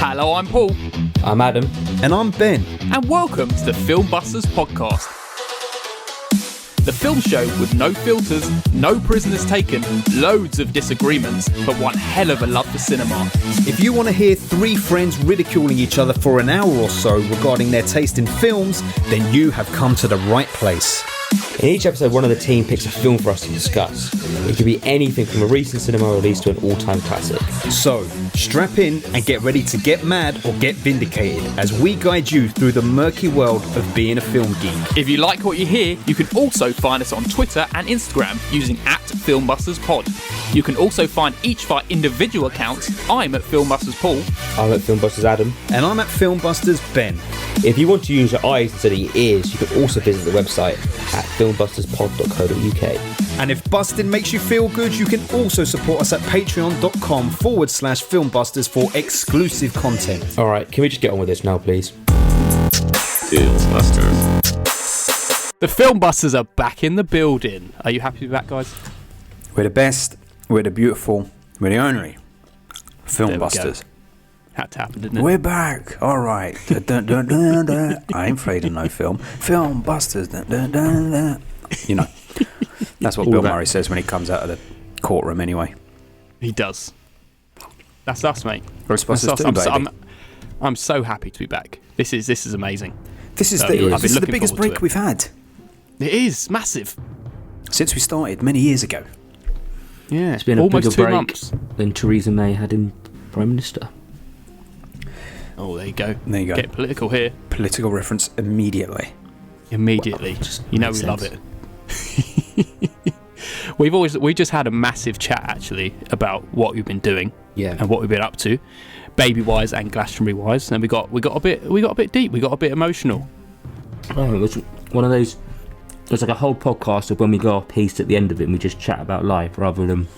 Hello, I'm Paul. I'm Adam. And I'm Ben. And welcome to the Filmbusters podcast. The film show with no filters, no prisoners taken, loads of disagreements, but one hell of a love for cinema. If you want to hear three friends ridiculing each other for an hour or so regarding their taste in films, then you have come to the right place. In each episode, one of the team picks a film for us to discuss. It could be anything from a recent cinema release to an all-time classic. So, strap in and get ready to get mad or get vindicated as we guide you through the murky world of being a film geek. If you like what you hear, you can also find us on Twitter and Instagram using @FilmbustersPod. You can also find each of our individual accounts. I'm at Filmbusters Paul. I'm at Filmbusters Adam. And I'm at Filmbusters Ben. If you want to use your eyes instead of your ears, you can also visit the website at filmbusterspod.co.uk. And if busting makes you feel good, you can also support us at patreon.com/filmbusters for exclusive content. Alright, can we just get on with this now, please? Filmbusters. The Filmbusters are back in the building. Are you happy to be back, guys? We're the best, we're the beautiful, we're the only Filmbusters. Had to happen, didn't it? We're back. All right. Dun, dun, dun, dun, dun. I ain't afraid of no film. Filmbusters. Dun, dun, dun, dun. You know, that's what Bill Murray says when he comes out of the courtroom anyway. He does. That's us, mate. Ghostbusters 2, baby. I'm so happy to be back. This is amazing. This is the biggest break we've had. It is massive. Since we started many years ago. Yeah. It's been a almost bigger 2 break months than Theresa May had in Prime Minister. Oh, there you go. There you go. Get political here. Political reference immediately. Immediately. You know we love it. we just had a massive chat actually about what we've been doing, and what we've been up to, baby wise and Glastonbury wise, and we got a bit deep, we got a bit emotional. Oh, it was one of those. It's like a whole podcast of when we go off piece at the end of it and we just chat about life rather than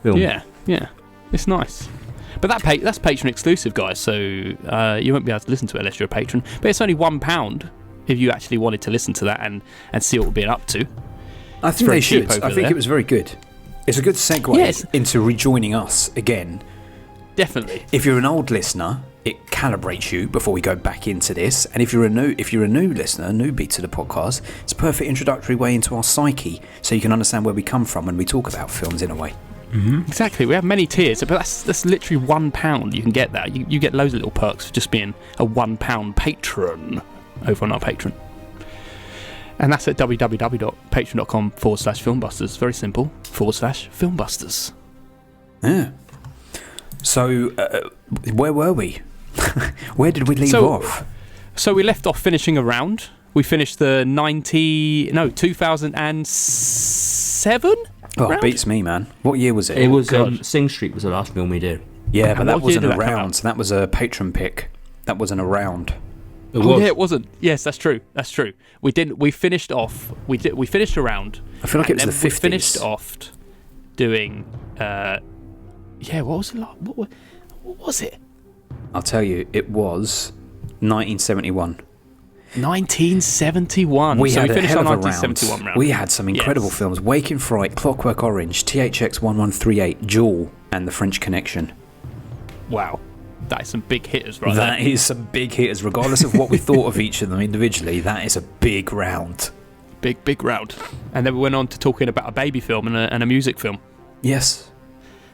film. Yeah, it's nice. But that's Patreon exclusive, guys, so you won't be able to listen to it unless you're a patron. But it's only £1 if you actually wanted to listen to that and see what we're being up to. I think they should. I think it was very good. It's a good segue into rejoining us again. Definitely. If you're an old listener, it calibrates you before we go back into this. And if you're a new listener, newbie to the podcast, it's a perfect introductory way into our psyche, so you can understand where we come from when we talk about films in a way. Mm-hmm. Exactly. We have many tiers, but that's literally £1. You can get that. You get loads of little perks for just being a £1 patron over on our Patreon. And that's at www.patreon.com/filmbusters. Very simple. /filmbusters. Yeah. So, where were we? Where did we leave off? So we left off finishing a round. We finished the 2007? Oh, it beats me, man. What year was it? It was Sing Street was the last film we did. Yeah, but that wasn't a round. So that was a patron pick. That wasn't a round. Yeah, it wasn't. Yes, that's true. We didn't. We finished off. We finished a round. I feel like it was the 50s. We finished off doing. What was it? What was it? I'll tell you. It was 1971. 1971. We had finished a hell our of a 1971 round. We had some incredible films: Waking Fright, Clockwork Orange, THX 1138, Jewel, and The French Connection. Wow, that is some big hitters, right? That is some big hitters. Regardless of what we thought of each of them individually, that is a big round. Big round. And then we went on to talking about a baby film and a music film. Yes.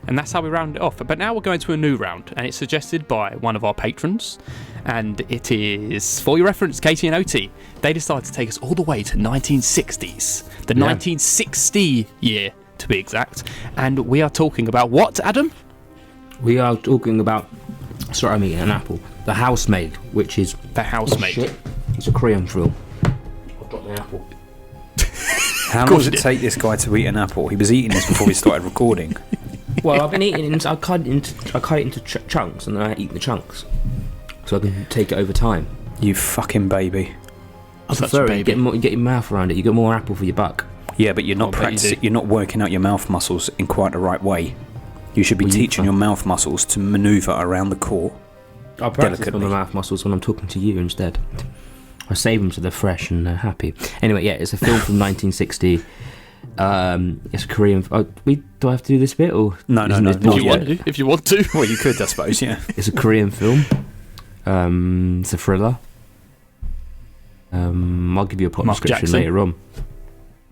And that's how we round it off. But now we're going to a new round, and it's suggested by one of our patrons, and it is, for your reference, Katie and OT. They decided to take us all the way to 1960s, the 1960 year to be exact, and we are talking about what, Adam? We are talking about, sorry, I'm eating an apple, The Housemaid, which is... The Housemaid. Shit. It's a Korean film. I'll drop the apple. How long does it take this guy to eat an apple? He was eating this before we started recording. Well, I've been eating it. I cut it into chunks, and then I eat the chunks, so I can take it over time. You fucking baby! Such a baby. You get your mouth around it. You get more apple for your buck. Yeah, but you're not practicing. You're not working out your mouth muscles in quite the right way. You should be teaching your mouth muscles to manoeuvre around the core. I practice on the mouth muscles when I'm talking to you instead. I save them so they're fresh and happy. Anyway, yeah, it's a film from 1960. It's a Korean. Oh, do I have to do this bit or No. If you want to. Well, you could, I suppose. Yeah. It's a Korean film. It's a thriller. I'll give you a plot Mark description Jackson. later on.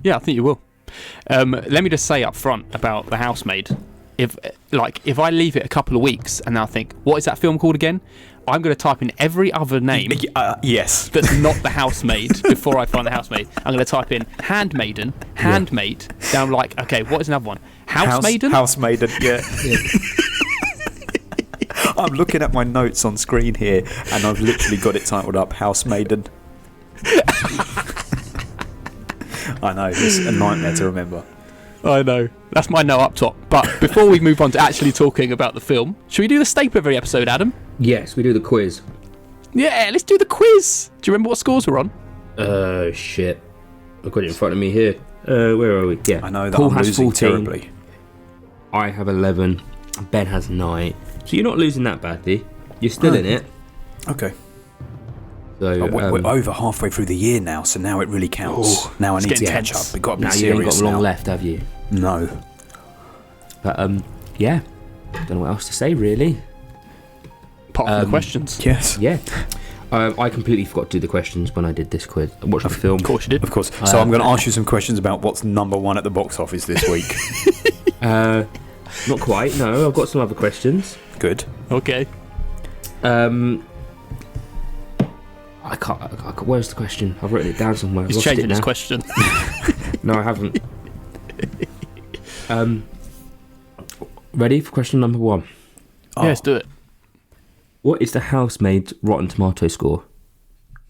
Yeah, I think you will. Let me just say up front about The Housemaid. If I leave it a couple of weeks and I think, what is that film called again? I'm going to type in every other name Yes. that's not The Housemaid before I find The Housemaid. I'm going to type in Handmaiden, Handmaid. Then I'm like, okay, what is another one? Housemaiden? Housemaiden, yeah. I'm looking at my notes on screen here, and I've literally got it titled up Housemaiden. I know, it's a nightmare to remember. I know. That's my no up top. But before we move on to actually talking about the film, should we do the staple every episode, Adam? Yes, we do the quiz. Yeah, let's do the quiz. Do you remember what scores we're on? Shit. I've got it in front of me here. Where are we? Yeah. I know that Paul I'm has losing 14. terribly. I have 11. Ben has 9. So you're not losing that badly. You're still in it. Okay. So we're over halfway through the year now, so now it really counts. Now I need to catch up. We've got to be now serious. You ain't got long now. left, have you? No. But yeah. Don't know what else to say really. Apart from the questions. Yes. Yeah. I completely forgot to do the questions when I did this quiz. I watched the film. Of course you did. Of course. So I'm going to ask you some questions about what's number one at the box office this week. Not quite. No, I've got some other questions. Good. Okay. I can't. Where's the question? I've written it down somewhere. He's changing his question. No, I haven't. Ready for question number 1? Yeah, let's do it. What is the Housemaid's Rotten Tomato score?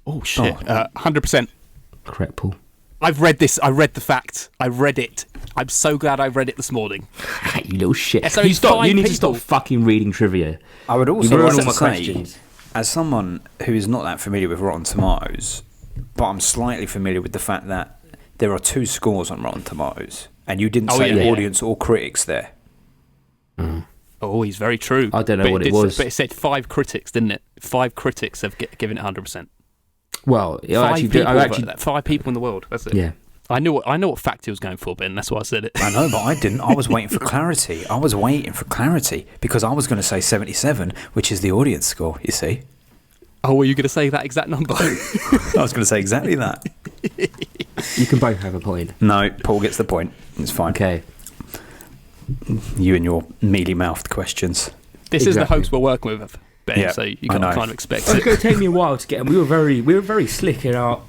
Oh, shit. 100%. Correct, Paul. I've read this. I read the fact. I read it. I'm so glad I read it this morning. You little shit. So You need to stop fucking reading trivia. I would also ruined like all to my say, questions. as someone who is not that familiar with Rotten Tomatoes, but I'm slightly familiar with the fact that there are 2 scores on Rotten Tomatoes, and you didn't say audience or critics there. Oh, he's very true. I don't know what it was. But it said 5 critics, didn't it? 5 critics have given it 100%. Well, Five 5 people in the world. That's it. Yeah. I know what fact he was going for, Ben. That's why I said it. I know, but I didn't. I was waiting for clarity. Because I was going to say 77, which is the audience score, you see. Oh, were you going to say that exact number? I was going to say exactly that. You can both have a point. No, Paul gets the point. It's fine. Okay. You and your mealy-mouthed questions. This is the host we're working with, Ben, Yeah, so you can kind of expect It's it. going to take me a while to get them. We were very slick in our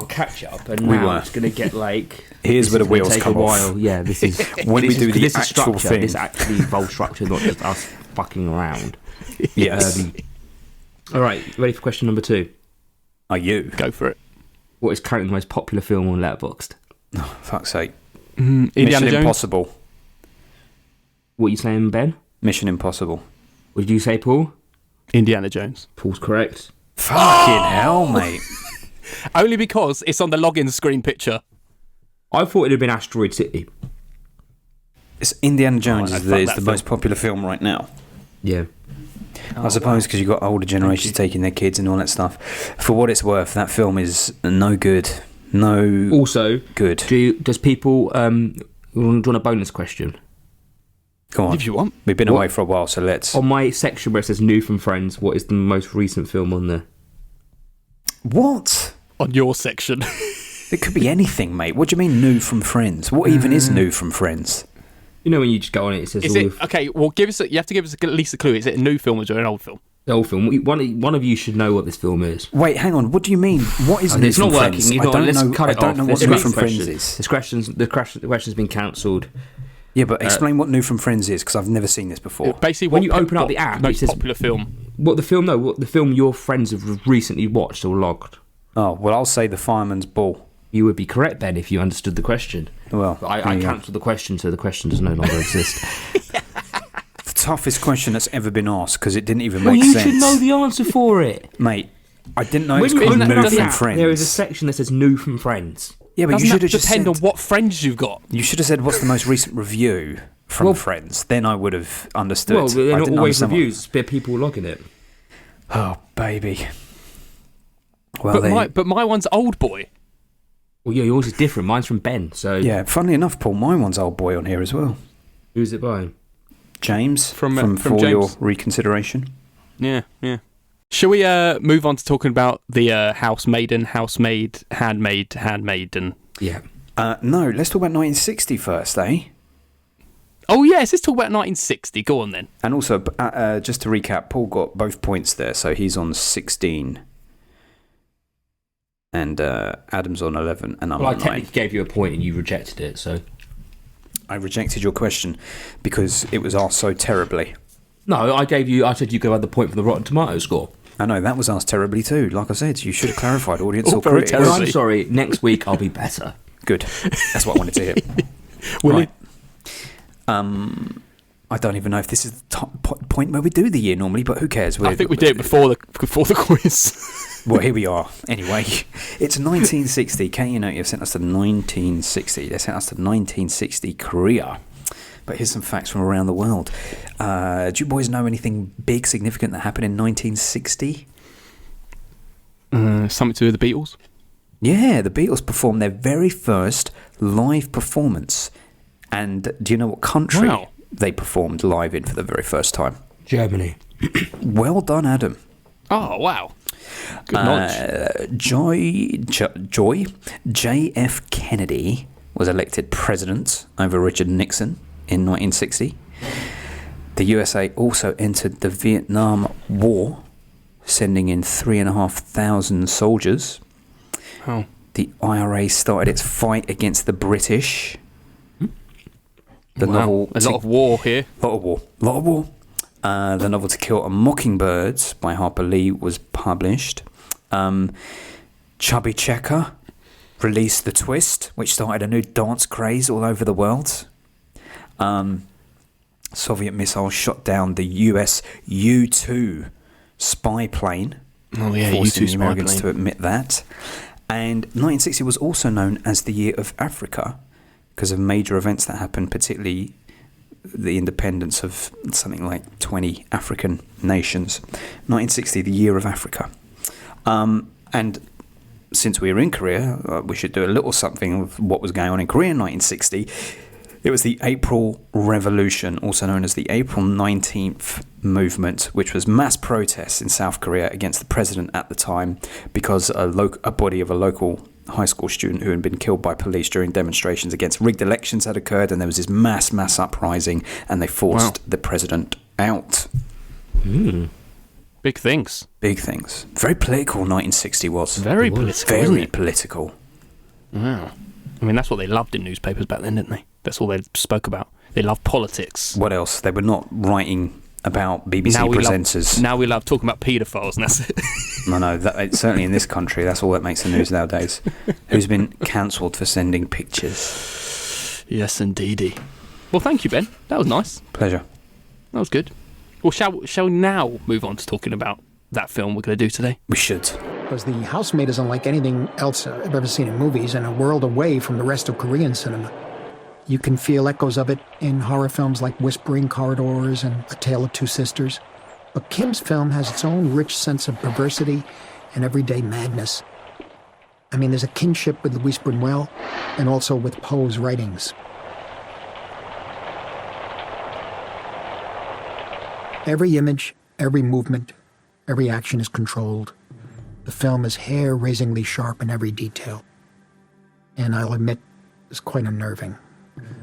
catch up, and We now were. it's going to get like. Here's where the wheels take come a off. while. Yeah, this is When we do the this is actual structure. thing. This actually involves structure, not just us fucking around. Yes. All right, ready for question number 2? Are you? Go for it. What is currently the most popular film on Letterboxd? Oh, fuck's sake. Indiana Mission Jones? Impossible. What are you saying, Ben? Mission Impossible. What did you say, Paul? Indiana Jones. Paul's correct. Fucking hell, mate. Only because it's on the login screen picture. I thought it'd have been Asteroid City. It's Indiana Jones no, is fuck the that film. most popular film right now. Yeah. I suppose because you've got older generations taking their kids and all that stuff. For what it's worth, that film is no good. No Also, good. does people do you want a bonus question? Go on. If you want. We've been away for a while, so let's. On my section where it says new from Friends, what is the most recent film on there? What? On your section. It could be anything, mate. What do you mean new from Friends? What even is new from Friends? You know when you just go on it, it says Is all it okay? Well, you have to give us at least a clue. Is it a new film or an old film? the whole film. One of you should know what this film is. Wait, hang on. What do you mean? What is new It's from not Friends? working. I don't know. I don't know what new from Friends is. The question's been cancelled. Yeah, but explain what new from Friends is, because I've never seen this before. Basically, When you open up the app, it most says- popular film. What the film your friends have recently watched or logged. Oh, well, I'll say The Fireman's Ball. You would be correct then if you understood the question. Well, But I cancelled the question, so the question does no longer exist. the toughest question that's ever been asked, because it didn't even Well, make you sense. should know the answer for it. Mate, I didn't know it was When you called open new up the from app, Friends. there is a section that says new from Friends. Yeah, but Doesn't you should that have just depend said, on what friends you've got? you should have said what's the most recent review from Well- Friends. Then I would have understood. Well, they're I not didn't always understand what- reviews. They're people logging it. Oh, baby. Well, But my one's Old Boy. Well, yeah, yours is different. Mine's from Ben. So Yeah, funnily enough, Paul, my one's old boy on here as well. who's it by? James From For James. Your Reconsideration. Yeah, yeah. Shall we move on to talking about the housemaiden, housemaid, handmaiden? Yeah. No, let's talk about 1960 first, eh? Oh yes, let's talk about 1960. Go on then. And also, just to recap, Paul got both points there, so he's on 16. And Adam's on 11, and I'm Well, I on 9. technically gave you a point and you rejected it, so... I rejected your question because it was asked so terribly. No, I said you could have the point for the Rotten Tomato score. I know, that was asked terribly too. Like I said, you should have clarified, audience Oh, or very critics. terrible. Well, I'm sorry, next week I'll be better. Good. That's what I wanted to hear. Will Right. I don't even know if this is the point where we do the year normally, but who cares? I think we did it before the quiz. Well, here we are. Anyway, it's 1960. Katie and Otie have sent us to 1960. They sent us to 1960 Korea. But here's some facts from around the world. Do you boys know anything big, significant that happened in 1960? Something to do with the Beatles? Yeah, the Beatles performed their very first live performance. And do you know what country they performed live in for the very first time? Germany. Well done, Adam. Oh, wow. Good knowledge. J.F. Kennedy was elected president over Richard Nixon in 1960. The USA also entered the Vietnam War, sending in 3,500 soldiers. Oh. The IRA started its fight against the British. The Wow. novel A lot of war here. lot of war. The novel To Kill a Mockingbird by Harper Lee was published. Chubby Checker released The Twist, which started a new dance craze all over the world. Soviet missiles shot down the US U-2 spy plane, Oh, yeah, forcing U-2 the spy Americans plane. to admit that. And 1960 was also known as the Year of Africa because of major events that happened, particularly the independence of something like 20 African nations. 1960, the Year of Africa. And since we were in Korea, we should do a little something of what was going on in Korea in 1960. It was the April Revolution, also known as the April 19th movement, which was mass protests in South Korea against the president at the time because a body of a local high school student who had been killed by police during demonstrations against rigged elections had occurred, and there was this mass uprising, and they forced the president out. Big things. Big things. Very political 1960 was. Very political. isn't Very it? political. Wow. I mean, that's what they loved in newspapers back then, didn't they? That's all they spoke about. They loved politics. What else? They were not writing about BBC presenters. Now we love talking about paedophiles, and that's it. No, certainly in this country, that's all that makes the news nowadays. Who's been cancelled for sending pictures? Yes, indeedy. Well, thank you, Ben. That was nice. Pleasure. That was good. Well, shall we now move on to talking about that film we're going to do today? We should. Because The Housemaid isn't like anything else I've ever seen in movies, and a world away from the rest of Korean cinema. You can feel echoes of it in horror films like Whispering Corridors and A Tale of Two Sisters. But Kim's film has its own rich sense of perversity and everyday madness. I mean, there's a kinship with Louise Buñuel and also with Poe's writings. Every image, every movement, every action is controlled. The film is hair-raisingly sharp in every detail. And I'll admit, it's quite unnerving.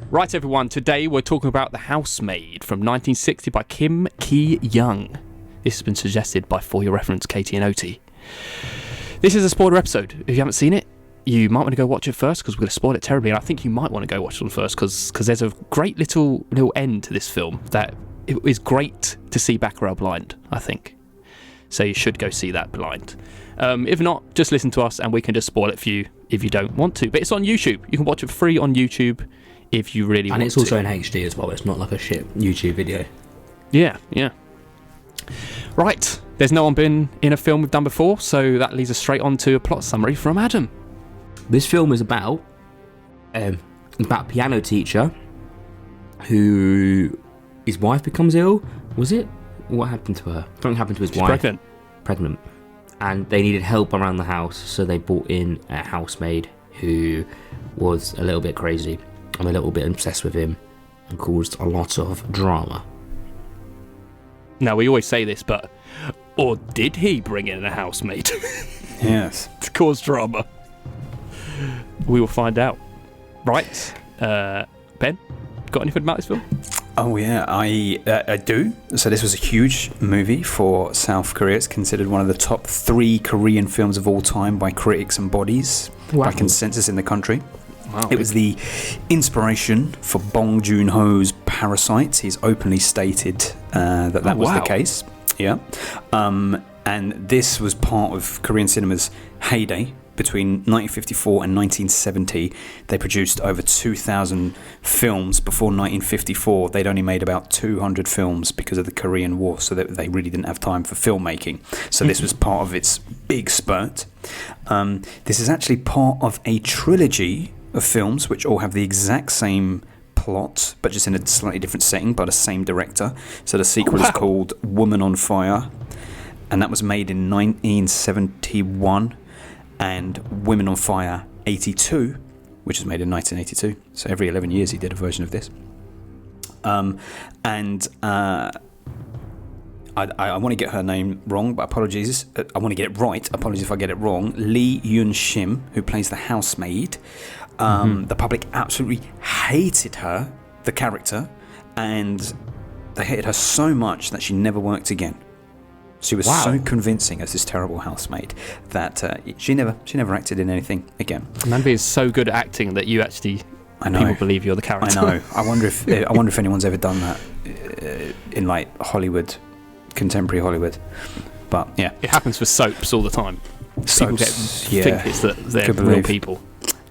Right, everyone. Today we're talking about The Housemaid from 1960 by Kim Ki-young. This has been suggested by For Your Reference, Katie and Otie. This is a spoiler episode. If you haven't seen it, you might want to go watch it first because we're going to spoil it terribly. And I think you might want to go watch it first because there's a great little end to this film that it is great to see Baccarat blind, I think. So you should go see that blind. If not, just listen to us and we can just spoil it for you if you don't want to. But it's on YouTube. You can watch it free on YouTube if you really want to. And it's also in HD as well. It's not like a shit YouTube video. Yeah. Right. There's no one been in a film we've done before, so that leads us straight on to a plot summary from Adam. This film is about a piano teacher who his wife becomes ill. Was it? What happened to her? Something happened to his wife. Pregnant. And they needed help around the house, so they brought in a housemaid who was a little bit crazy. I'm a little bit obsessed with him and caused a lot of drama. Now, we always say this, but... Or did he bring in a housemaid Yes. to cause drama? We will find out. Right. Ben, got anything about this film? Oh yeah, I do. So this was a huge movie for South Korea. It's considered one of the top 3 Korean films of all time by critics and bodies, by consensus in the country. Wow. It was the inspiration for Bong Joon-ho's Parasite. He's openly stated that was the case. Yeah. And this was part of Korean cinema's heyday. Between 1954 and 1970, they produced over 2,000 films. Before 1954, they'd only made about 200 films because of the Korean War, so that they really didn't have time for filmmaking. So this was part of its big spurt. This is actually part of a trilogy of films which all have the exact same plot, but just in a slightly different setting by the same director. So the sequel is called Woman on Fire, and that was made in 1971. And Women on Fire 82, which was made in 1982. So every 11 years he did a version of this. I want to get her name wrong, but apologies. I want to get it right. Apologies if I get it wrong. Lee Yoon-shim, who plays the housemaid. The public absolutely hated her, the character, and they hated her so much that she never worked again. She was so convincing as this terrible housemaid that she never acted in anything again. Manby is so good at acting that you actually people believe you're the character. I know. I wonder if anyone's ever done that in like Hollywood, contemporary Hollywood. But yeah, it happens for soaps all the time. People think it's that they're real people.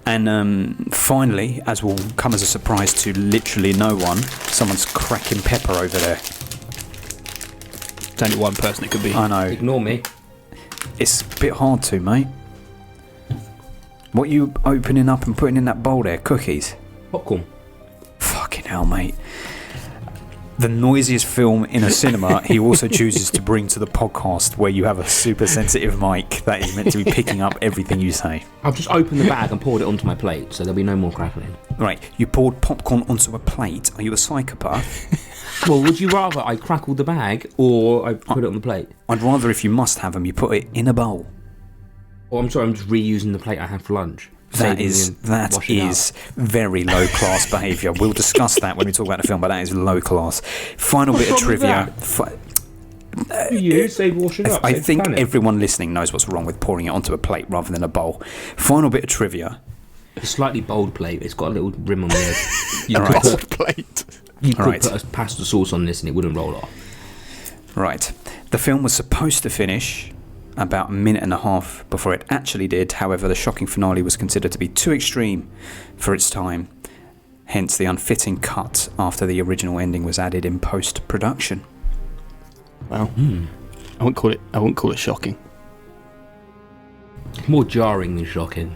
And finally, as will come as a surprise to literally no one, someone's cracking pepper over there. It's only one person it could be. I know. Ignore me. It's a bit hard to, mate. What are you opening up and putting in that bowl there? Cookies? Popcorn. Fucking hell, mate. The noisiest film in a cinema he also chooses to bring to the podcast, where you have a super sensitive mic that is meant to be picking up everything you say. I've just opened the bag and poured it onto my plate, so there'll be no more crackling. Right, you poured popcorn onto a plate. Are you a psychopath? Well, would you rather I crackled the bag or I put it on the plate? I'd rather, if you must have them, you put it in a bowl. Oh, I'm sorry, I'm just reusing the plate I had for lunch. That is very low class behaviour. We'll discuss that when we talk about the film, but that is low class. Final bit of trivia. You say washing up. I think everyone listening knows what's wrong with pouring it onto a plate rather than a bowl. Final bit of trivia. It's a slightly bold plate. It's got a little rim on the edge. Bold plate. You could put a pasta sauce on this and it wouldn't roll off. Right. The film was supposed to finish about a minute and a half before it actually did. However, the shocking finale was considered to be too extreme for its time. Hence the unfitting cut after the original ending was added in post-production. Wow. I wouldn't call it shocking. More jarring than shocking.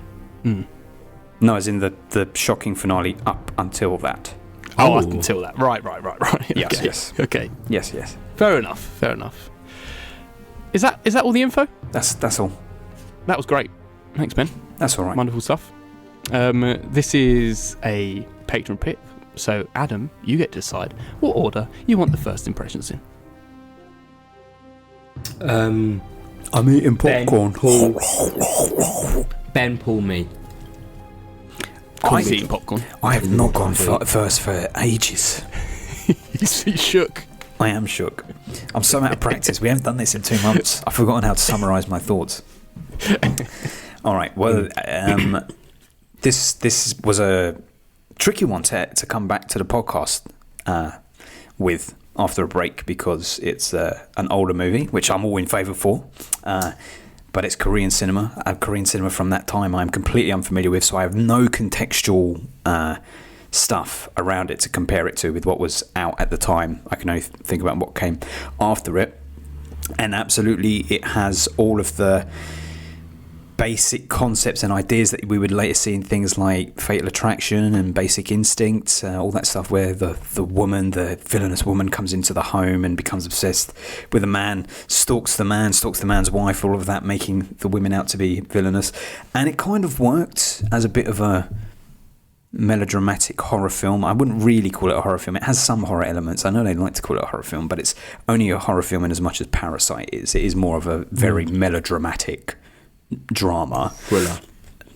No, as in the shocking finale up until that. Oh, up until that. Right. Yes, Okay. yes. Okay. Yes. Fair enough. Is that all the info? That's all. That was great. Thanks, Ben. That's all right. Wonderful stuff. This is a patron pick, so Adam, you get to decide what order you want the first impressions in. I'm eating popcorn. Ben, Paul, me. I'm eating popcorn. I have not gone first for ages. He's shook. I am shook. I'm so out of practice. We haven't done this in 2 months. I've forgotten how to summarise my thoughts. All right. Well, this was a tricky one to come back to the podcast with after a break, because it's an older movie, which I'm all in favour for. But it's Korean cinema. Korean cinema from that time I'm completely unfamiliar with, so I have no contextual stuff around it to compare it to with what was out at the time. I can only think about what came after it. And absolutely, it has all of the basic concepts and ideas that we would later see in things like Fatal Attraction and Basic Instinct, all that stuff where the villainous woman comes into the home and becomes obsessed with a man, stalks the man's wife, all of that, making the women out to be villainous. And it kind of worked as a bit of a melodramatic horror film. I wouldn't really call it a horror film. It has some horror elements. I know they like to call it a horror film, but it's only a horror film in as much as Parasite is. It is more of a very melodramatic drama. Thriller.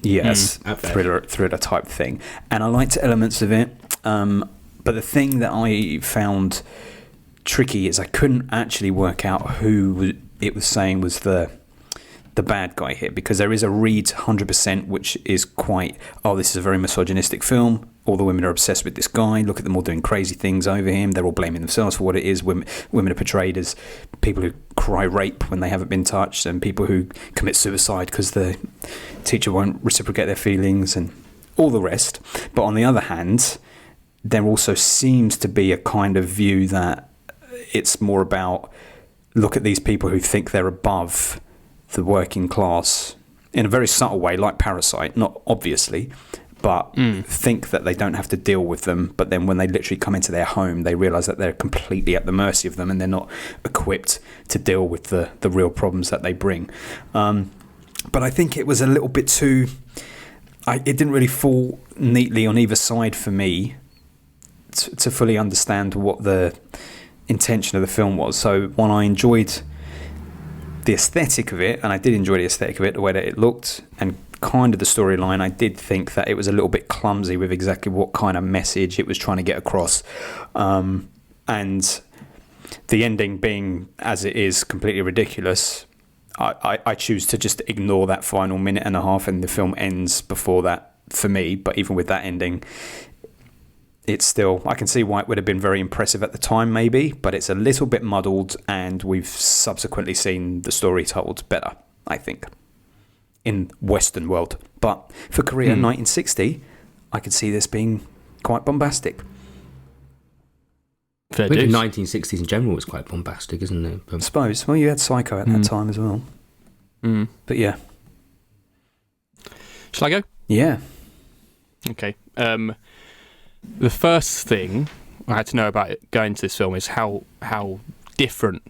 Yes, thriller type thing. And I liked elements of it. But the thing that I found tricky is I couldn't actually work out who it was saying was the bad guy here, because there is a read 100% which is quite, this is a very misogynistic film, all the women are obsessed with this guy, look at them all doing crazy things over him, they're all blaming themselves for what it is. Women are portrayed as people who cry rape when they haven't been touched, and people who commit suicide because the teacher won't reciprocate their feelings, and all the rest. But on the other hand, there also seems to be a kind of view that it's more about, look at these people who think they're above the working class in a very subtle way, like Parasite, not obviously, but think that they don't have to deal with them. But then when they literally come into their home, they realise that they're completely at the mercy of them, and they're not equipped to deal with the real problems that they bring. But I think it was a little bit too... it didn't really fall neatly on either side for me to fully understand what the intention of the film was. So when I enjoyed the aesthetic of it, and I did enjoy the aesthetic of it, the way that it looked, and kind of the storyline, I did think that it was a little bit clumsy with exactly what kind of message it was trying to get across. And the ending being, as it is, completely ridiculous, I choose to just ignore that final minute and a half, and the film ends before that for me. But even with that ending, it's still, I can see why it would have been very impressive at the time maybe, but it's a little bit muddled, and we've subsequently seen the story told better, I think, in Western world. But for Korea in 1960, I could see this being quite bombastic. I think the 1960s in general was quite bombastic, isn't it? I suppose. Well, you had Psycho at that time as well. But yeah. Shall I go? Yeah. Okay. The first thing I had to know about it going to this film is how different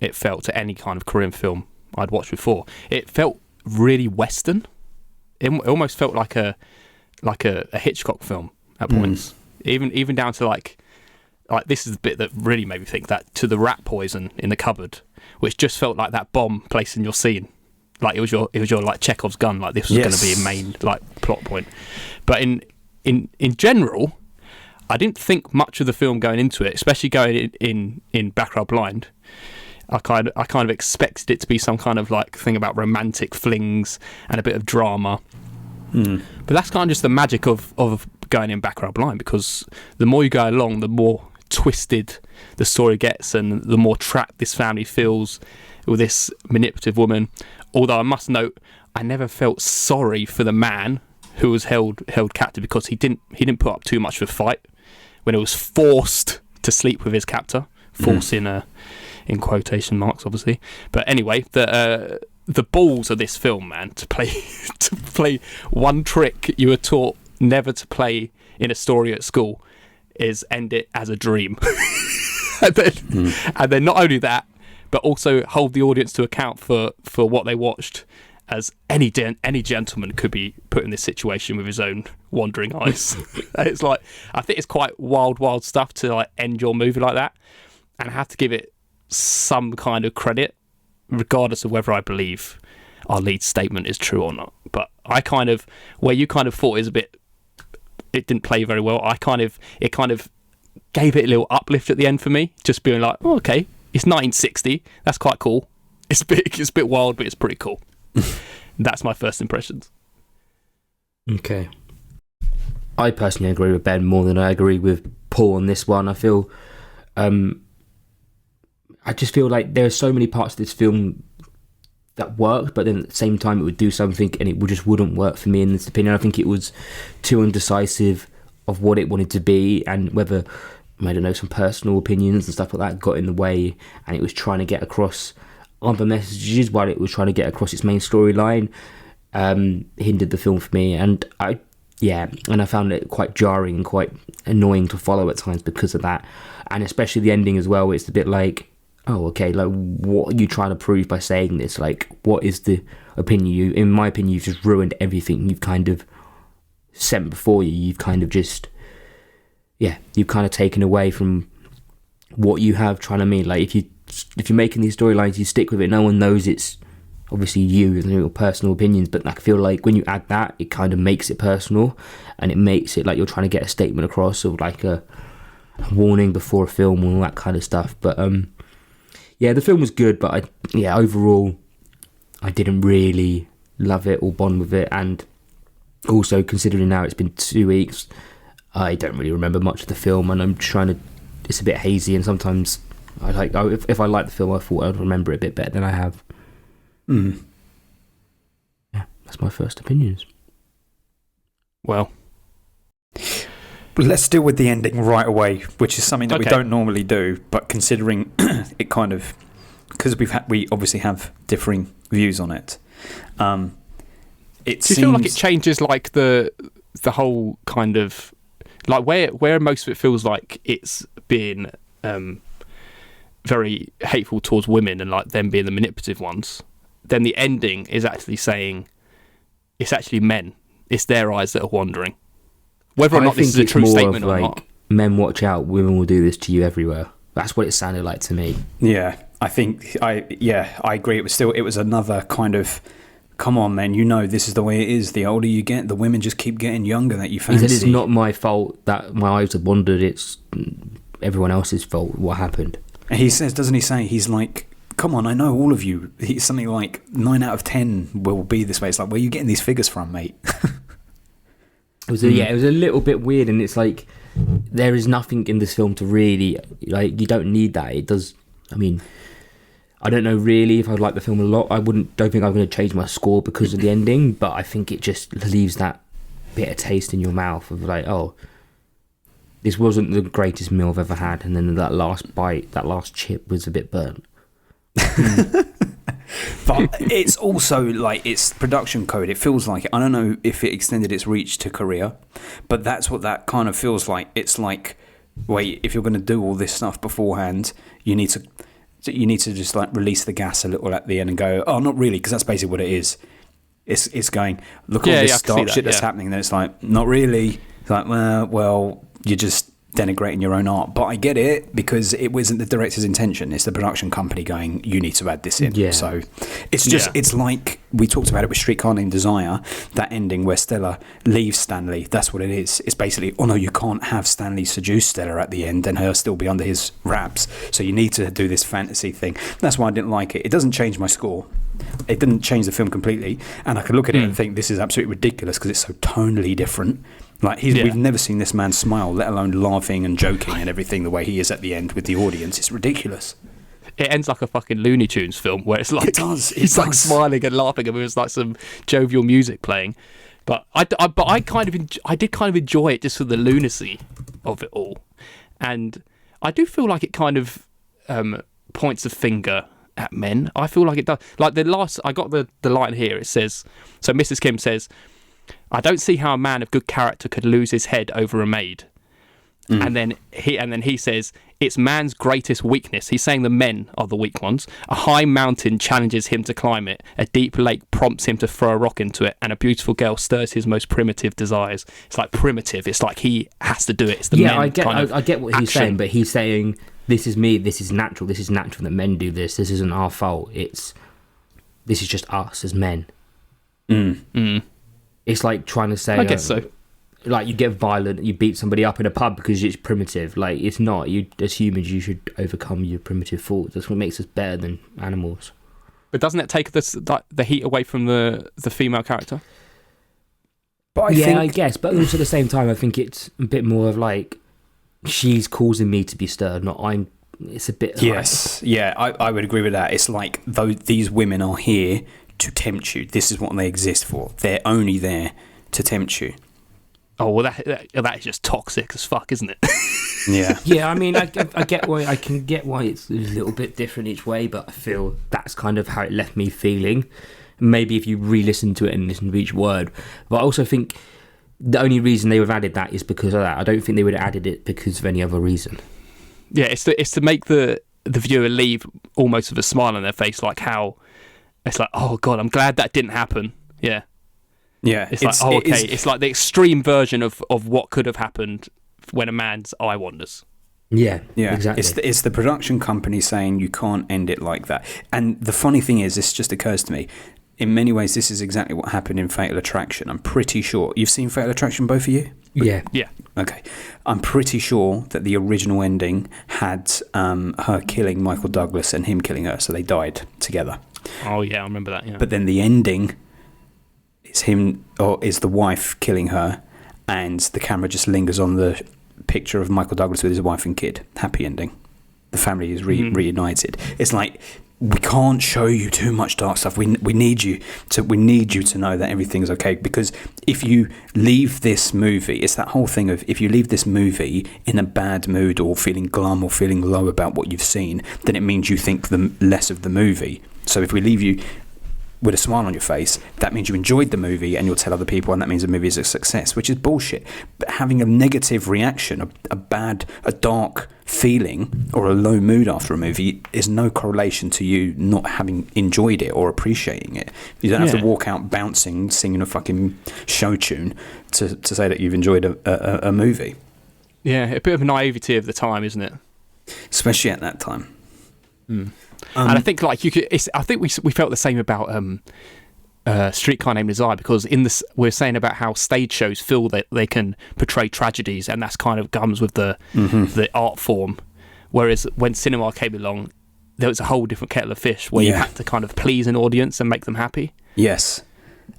it felt to any kind of Korean film I'd watched before. It felt really Western. It almost felt like a Hitchcock film at points. Even down to like this is the bit that really made me think, that to the rat poison in the cupboard, which just felt like that bomb placed in your scene. Like it was your like Chekhov's gun. Like this was going to be a main like plot point. But in general, I didn't think much of the film going into it, especially going in Baccarat Blind. I kind of expected it to be some kind of like thing about romantic flings and a bit of drama. But that's kind of just the magic of going in Baccarat Blind, because the more you go along, the more twisted the story gets, and the more trapped this family feels with this manipulative woman. Although I must note, I never felt sorry for the man who was held captive, because he didn't put up too much of a fight when it was forced to sleep with his captor. Force in quotation marks, obviously. But anyway, the balls of this film, man, to play one trick you were taught never to play in a story at school, is end it as a dream. and then not only that, but also hold the audience to account for what they watched, as any gentleman could be put in this situation with his own wandering eyes. And it's like, I think it's quite wild stuff to like end your movie like that, and I have to give it some kind of credit, regardless of whether I believe our lead statement is true or not. But I kind of, where you kind of thought it didn't play very well, it kind of gave it a little uplift at the end for me, just being like, oh, okay, it's 1960, that's quite cool. It's a bit wild, but it's pretty cool. That's my first impressions. Okay. I personally agree with Ben more than I agree with Paul on this one. I just feel like there are so many parts of this film that worked, but then at the same time it would do something and it just wouldn't work for me in this opinion. I think it was too undecisive of what it wanted to be, and whether, I don't know, some personal opinions and stuff like that got in the way, and it was trying to get across other messages while it was trying to get across its main storyline. hindered the film for me, and I found it quite jarring and quite annoying to follow at times because of that, and especially the ending as well. It's a bit like, oh, okay, like, what are you trying to prove by saying this? Like, what is the opinion? In my opinion, you've just ruined everything you've kind of sent before you. You've kind of just, you've kind of taken away from what you have trying to mean. Like, if you're making these storylines, you stick with it. No one knows it's obviously you and your personal opinions, but I feel like when you add that, it kind of makes it personal, and it makes it like you're trying to get a statement across, or like a warning before a film and all that kind of stuff. But the film was good, but overall, I didn't really love it or bond with it. And also, considering now it's been 2 weeks, I don't really remember much of the film, and it's a bit hazy, and sometimes if I like the film, I thought I'd remember it a bit better than I have. Yeah, that's my first opinions. Well, let's deal with the ending right away, which is something that we don't normally do, but considering it kind of, because we obviously have differing views on it. Do you feel like it changes like the whole kind of like where most of it feels like it's been very hateful towards women and like them being the manipulative ones? Then the ending is actually saying it's actually men. It's their eyes that are wandering. Whether or not this is a true statement or not. Men watch out, women will do this to you everywhere. That's what it sounded like to me. Yeah, I agree. It was another kind of, come on, man, this is the way it is. The older you get, the women just keep getting younger that you fancy. He said it's not my fault that my eyes have wandered. It's everyone else's fault what happened. And he says, doesn't he say, he's like, come on, I know all of you. He's something like 9 out of 10 will be this way. It's like, where are you getting these figures from, mate? It was a little bit weird, and it's like there is nothing in this film to really like. You don't need that. It does. I mean, I don't know really if I'd like the film a lot. Don't think I'm going to change my score because of the ending, but I think it just leaves that bitter taste in your mouth of like, oh, this wasn't the greatest meal I've ever had, and then that last bite, that last chip was a bit burnt. But it's also like it's production code. It feels like it. I don't know if it extended its reach to Korea, but that's what that kind of feels like. It's like, wait, if you're going to do all this stuff beforehand, you need to just like release the gas a little at the end and go, oh, not really, because that's basically what it is. It's going, look, all this dark shit that's happening. Then it's like, not really. It's like, well, you're just denigrating your own art. But I get it, because it wasn't the director's intention. It's the production company going, you need to add this in. Yeah. So it's just, it's like we talked about it with Streetcar Named Desire, that ending where Stella leaves Stanley. That's what it is. It's basically, oh no, you can't have Stanley seduce Stella at the end and her still be under his wraps. So you need to do this fantasy thing. That's why I didn't like it. It doesn't change my score. It didn't change the film completely. And I could look at it and think this is absolutely ridiculous because it's so tonally different. Like we've never seen this man smile, let alone laughing and joking and everything the way he is at the end with the audience. It's ridiculous. It ends like a fucking Looney Tunes film where it's like he's like smiling and laughing and there's like some jovial music playing. But I did kind of enjoy it just for the lunacy of it all, and I do feel like it kind of points a finger at men. I feel like it does. Like I got the line here. It says, so Mrs. Kim says, I don't see how a man of good character could lose his head over a maid. And then he says, it's man's greatest weakness. He's saying the men are the weak ones. A high mountain challenges him to climb it. A deep lake prompts him to throw a rock into it. And a beautiful girl stirs his most primitive desires. It's like primitive. It's like he has to do it. It's the men I get what he's saying, but he's saying, this is me. This is natural. This is natural that men do this. This isn't our fault. This is just us as men. It's like trying to say, I guess so. Like you get violent, you beat somebody up in a pub because it's primitive. Like it's not. You as humans, you should overcome your primitive faults. That's what makes us better than animals. But doesn't it take the heat away from the female character? But I guess. But also at the same time, I think it's a bit more of like she's causing me to be stirred, not I'm. It's a bit. Yes, I would agree with that. It's like these women are here to tempt you. This is what they exist for. They're only there to tempt you. Oh well, that is just toxic as fuck, isn't it? Yeah. Yeah, I mean, I get why I can get why it's a little bit different each way, but I feel that's kind of how it left me feeling. maybe if you re-listen to it and listen to each word. But I also think the only reason they would have added that is because of that. I don't think they would have added it because of any other reason. Yeah, it's to make the viewer leave almost with a smile on their face, like how it's like, oh god, I'm glad that didn't happen. Yeah. Yeah. It's like, oh, okay. It's like the extreme version of what could have happened when a man's eye wanders. Yeah, exactly. It's the production company saying you can't end it like that. And the funny thing is, this just occurs to me, in many ways, this is exactly what happened in Fatal Attraction. I'm pretty sure. You've seen Fatal Attraction, both of you? Yeah. Okay. I'm pretty sure that the original ending had her killing Michael Douglas and him killing her, so they died together. Oh, yeah, I remember that, yeah. But then the ending is the wife killing her, and the camera just lingers on the picture of Michael Douglas with his wife and kid. Happy ending. The family is reunited. It's like, we can't show you too much dark stuff. We need you to know that everything's okay, because if you leave this movie, it's that whole thing of, if you leave this movie in a bad mood or feeling glum or feeling low about what you've seen, then it means you think less of the movie. So if we leave you with a smile on your face, that means you enjoyed the movie and you'll tell other people, and that means the movie is a success, which is bullshit. But having a negative reaction, a dark feeling or a low mood after a movie is no correlation to you not having enjoyed it or appreciating it. You don't have to walk out bouncing, singing a fucking show tune to say that you've enjoyed a movie. Yeah, a bit of naivety of the time, isn't it? Especially at that time. And I think like I think we felt the same about Streetcar Named Desire, because in this we're saying about how stage shows feel that they can portray tragedies, and that's kind of comes with the art form. Whereas when cinema came along, there was a whole different kettle of fish where you had to kind of please an audience and make them happy. Yes,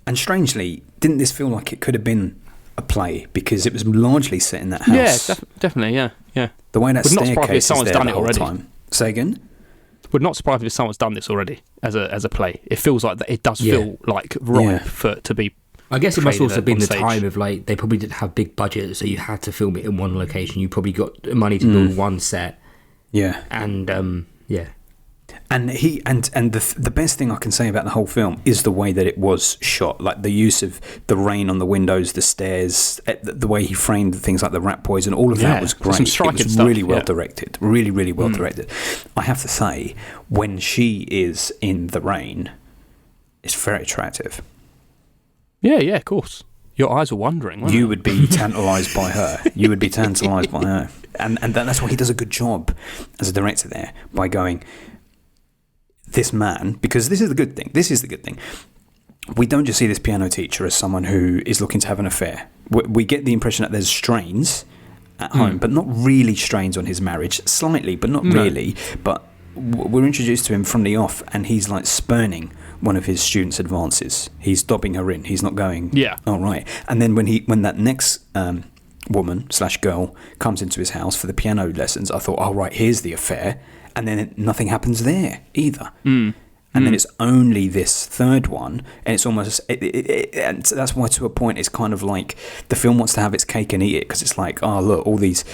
and strangely, didn't this feel like it could have been a play, because it was largely set in that house? Yeah, definitely. Yeah. The way that staircase is there done the it whole already. time. Say again. Would not surprise me if someone's done this already as a play. It feels like that. It does feel like ripe to be. I guess it must also have been the stage. time of like they probably didn't have big budgets, so you had to film it in one location. You probably got money to build one set. Yeah, and And the best thing I can say about the whole film is the way that it was shot, like the use of the rain on the windows, the stairs, the way he framed things like the rat poison, all of that was great. Some it was stuff, really well directed, really well directed. I have to say, when she is in the rain, it's very attractive. Yeah, of course. Your eyes were wandering, weren't You they? would be tantalised by her. You would be tantalised by her. And that's why he does a good job as a director there, by going, this man, because this is the good thing. We don't just see this piano teacher as someone who is looking to have an affair. We get the impression that there's strains at home, but not really strains on his marriage. Slightly, but not really. But we're introduced to him from the off, and he's like spurning one of his students' advances. He's dobbing her in. He's not going, all right. And then when that next woman/girl comes into his house for the piano lessons, I thought, oh, right, here's the affair. And then nothing happens there either. And then it's only this third one, and it's almost, and that's why to a point it's kind of like the film wants to have its cake and eat it, because it's like, oh look, all these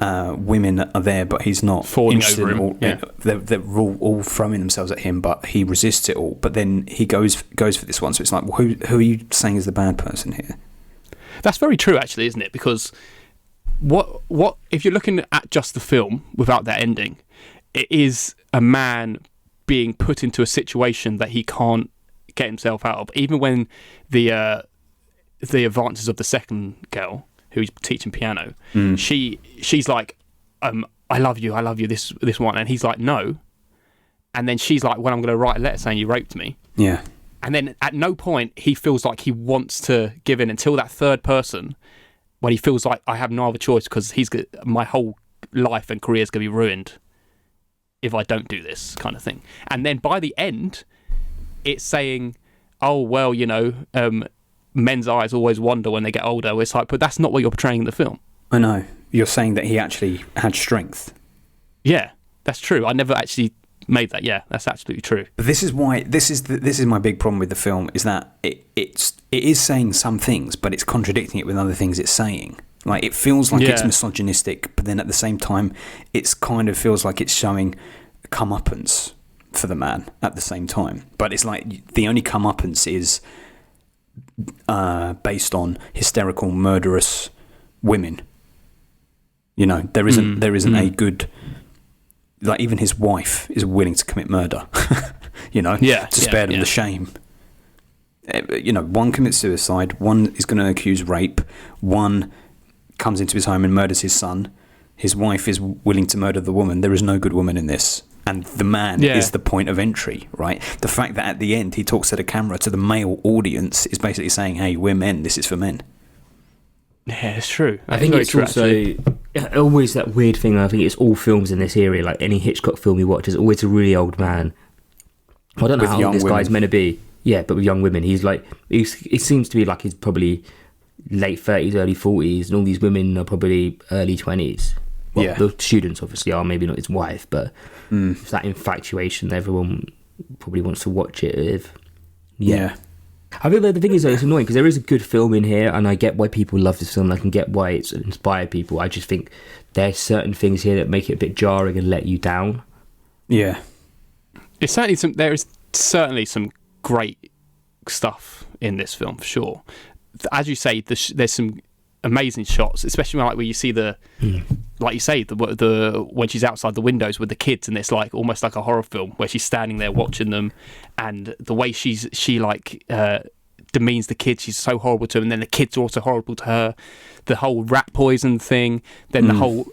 women are there, but he's not falling over him. They're all throwing themselves at him, but he resists it all. But then he goes for this one. So it's like, well, who are you saying is the bad person here? That's very true, actually, isn't it? Because what if you're looking at just the film without that ending, it is a man being put into a situation that he can't get himself out of. Even when the advances of the second girl who's teaching piano, she's like, I love you, this one, and he's like, no. And then she's like, well, I'm going to write a letter saying you raped me. Yeah. And then at no point he feels like he wants to give in until that third person, when he feels like I have no other choice, because my whole life and career is going to be ruined if I don't do this, kind of thing. And then by the end, it's saying, oh, well, men's eyes always wander when they get older. It's like, but that's not what you're portraying in the film. I know. You're saying that he actually had strength. Yeah, that's true. I never actually made that. Yeah, that's absolutely true. But this is why this is my big problem with the film, is that it is saying some things, but it's contradicting it with other things it's saying. Like, it feels like it's misogynistic, but then at the same time, it's kind of feels like it's showing comeuppance for the man at the same time. But it's like the only comeuppance is based on hysterical, murderous women. You know, there isn't a good, like, even his wife is willing to commit murder, you know, to spare them the shame. You know, one commits suicide, one is going to accuse rape, one comes into his home and murders his son. His wife is willing to murder the woman. There is no good woman in this. And the man is the point of entry, right? The fact that at the end he talks to the camera, to the male audience, is basically saying, hey, we're men, this is for men. Yeah, it's true. I think it's also always that weird thing. I think it's all films in this area, like any Hitchcock film you watch, is always a really old man. I don't know how old this guy's meant to be. Yeah, but with young women, he's like, it seems to be like he's probably late 30s, early 40s, and all these women are probably early 20s. Well, the students obviously are, maybe not his wife, but it's that infatuation that everyone probably wants to watch it with. Yeah. I think the thing is, though, it's annoying because there is a good film in here, and I get why people love this film. I can get why it's inspired people. I just think there's certain things here that make it a bit jarring and let you down. Yeah. It's certainly there is certainly some great stuff in this film, for sure. As you say, there's some amazing shots, especially like where you see like you say, the when she's outside the windows with the kids, and it's like almost like a horror film where she's standing there watching them, and the way she like demeans the kids, she's so horrible to them, and then the kids are also horrible to her. The whole rat poison thing, then the whole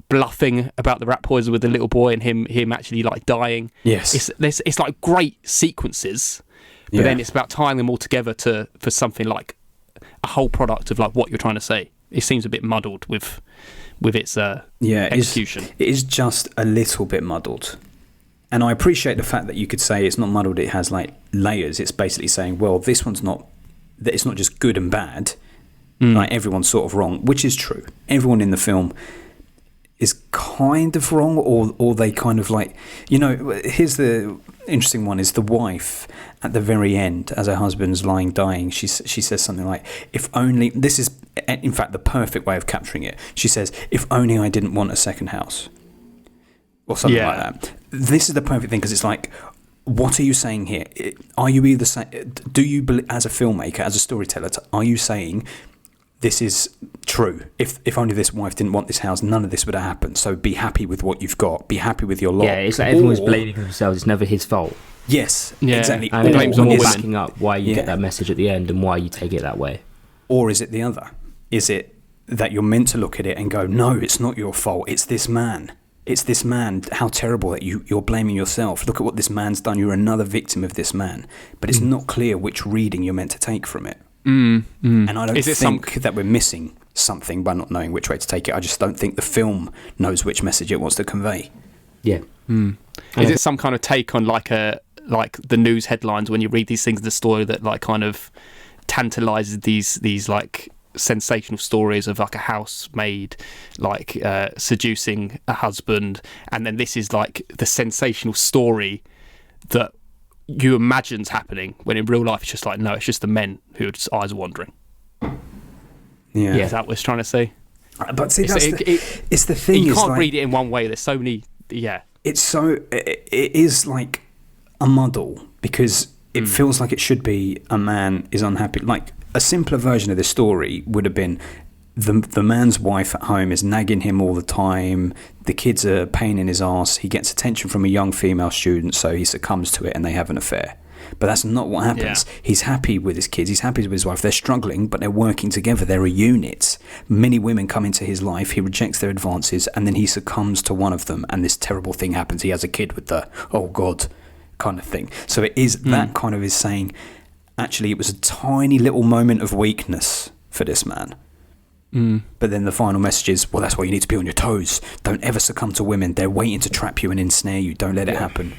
bluffing about the rat poison with the little boy and him actually like dying. Yes, it's like great sequences, but then it's about tying them all together for something like a whole product of like what you're trying to say. It seems a bit muddled with its execution. It is just a little bit muddled, and I appreciate the fact that you could say it's not muddled. It has like layers. It's basically saying, well, this one's not. That it's not just good and bad. Like everyone's sort of wrong, which is true. Everyone in the film is kind of wrong, or they kind of like, you know. Here's the interesting one: is the wife at the very end, as her husband's lying dying, she says something like, if only, this is in fact the perfect way of capturing it. She says, if only I didn't want a second house, or something like that. This is the perfect thing, because it's like, what are you saying here? Are you either saying, do you, as a filmmaker, as a storyteller, are you saying this is true? If only this wife didn't want this house, none of this would have happened. So be happy with what you've got. Be happy with your lot. Yeah, it's like everyone's blaming themselves. It's never his fault. Yes, exactly. And blames all backing up why you get that message at the end and why you take it that way. Or is it the other? Is it that you're meant to look at it and go, no, it's not your fault. It's this man. It's this man. How terrible that you're blaming yourself. Look at what this man's done. You're another victim of this man. But it's not clear which reading you're meant to take from it. And I don't think that we're missing something by not knowing which way to take it. I just don't think the film knows which message it wants to convey. Yeah. Is it some kind of take on like the news headlines when you read these things in the story that like kind of tantalizes these like sensational stories of like a housemaid like seducing a husband, and then this is like the sensational story that you imagine's happening, when in real life it's just like, no, it's just the men who just eyes are wandering. Yeah. Is that what it's trying to say? But see, it's the thing. You can't like, read it in one way. There's so many. It is like a muddle, because it feels like it should be a man is unhappy. Like a simpler version of this story would have been the man's wife at home is nagging him all the time. The kids are a pain in his arse. He gets attention from a young female student, so he succumbs to it and they have an affair. But that's not what happens. Yeah. He's happy with his kids. He's happy with his wife. They're struggling, but they're working together. They're a unit. Many women come into his life. He rejects their advances, and then he succumbs to one of them, and this terrible thing happens. He has a kid with the, oh, God, kind of thing. So it is that kind of is saying, actually, it was a tiny little moment of weakness for this man. But then the final message is, well, that's why you need to be on your toes. Don't ever succumb to women. They're waiting to trap you and ensnare you. Don't let it happen.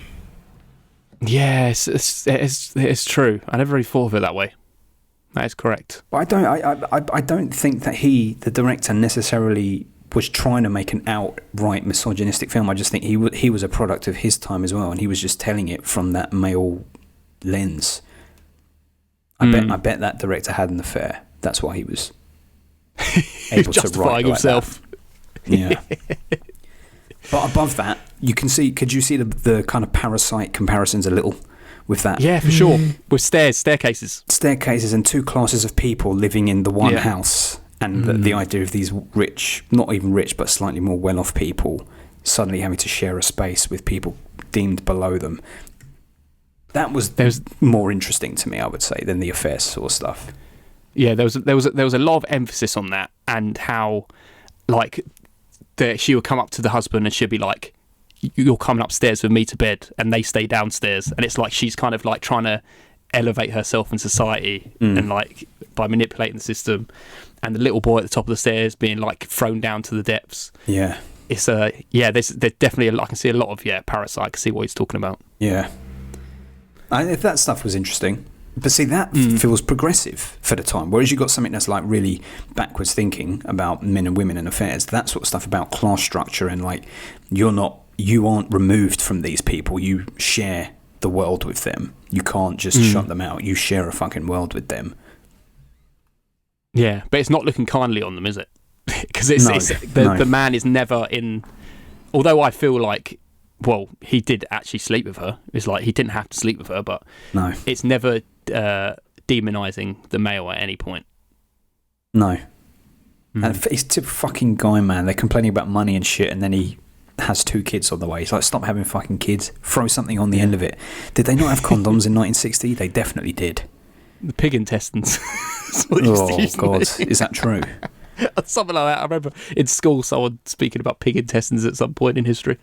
Yes, it's true. I never really thought of it that way. That is correct. But I don't think that the director, necessarily was trying to make an outright misogynistic film. I just think he was a product of his time as well, and he was just telling it from that male lens. I bet that director had an affair. That's why he was able to write like himself. That. Yeah. But above that, could you see the kind of Parasite comparisons a little with that? Yeah, for sure. With staircases. Staircases and two classes of people living in the one house. And the idea of these rich, not even rich, but slightly more well-off people suddenly having to share a space with people deemed below them. That was more interesting to me, I would say, than the affairs sort of stuff. Yeah, there was a lot of emphasis on that, and how, like, she would come up to the husband and she'd be like, "You're coming upstairs with me to bed," and they stay downstairs, and it's like she's kind of like trying to elevate herself in society and like by manipulating the system, and the little boy at the top of the stairs being like thrown down to the depths. Yeah, it's there's definitely I can see a lot of Parasite. I can see what he's talking about. Yeah, if that stuff was interesting. But see, that feels progressive for the time. Whereas you got something that's like really backwards thinking about men and women and affairs, that sort of stuff about class structure and like you aren't removed from these people. You share the world with them. You can't just shut them out. You share a fucking world with them. Yeah, but it's not looking kindly on them, is it? Because the man is never in. Although I feel like, well, he did actually sleep with her. It's like he didn't have to sleep with her, but no, it's never demonising the male at any point. No. And he's a typical fucking guy, man. They're complaining about money and shit, and then he has 2 kids on the way. He's like, stop having fucking kids. Throw something on the end of it. Did they not have condoms in 1960? They definitely did. The pig intestines. Oh, God. Is that true? Something like that. I remember in school someone speaking about pig intestines at some point in history.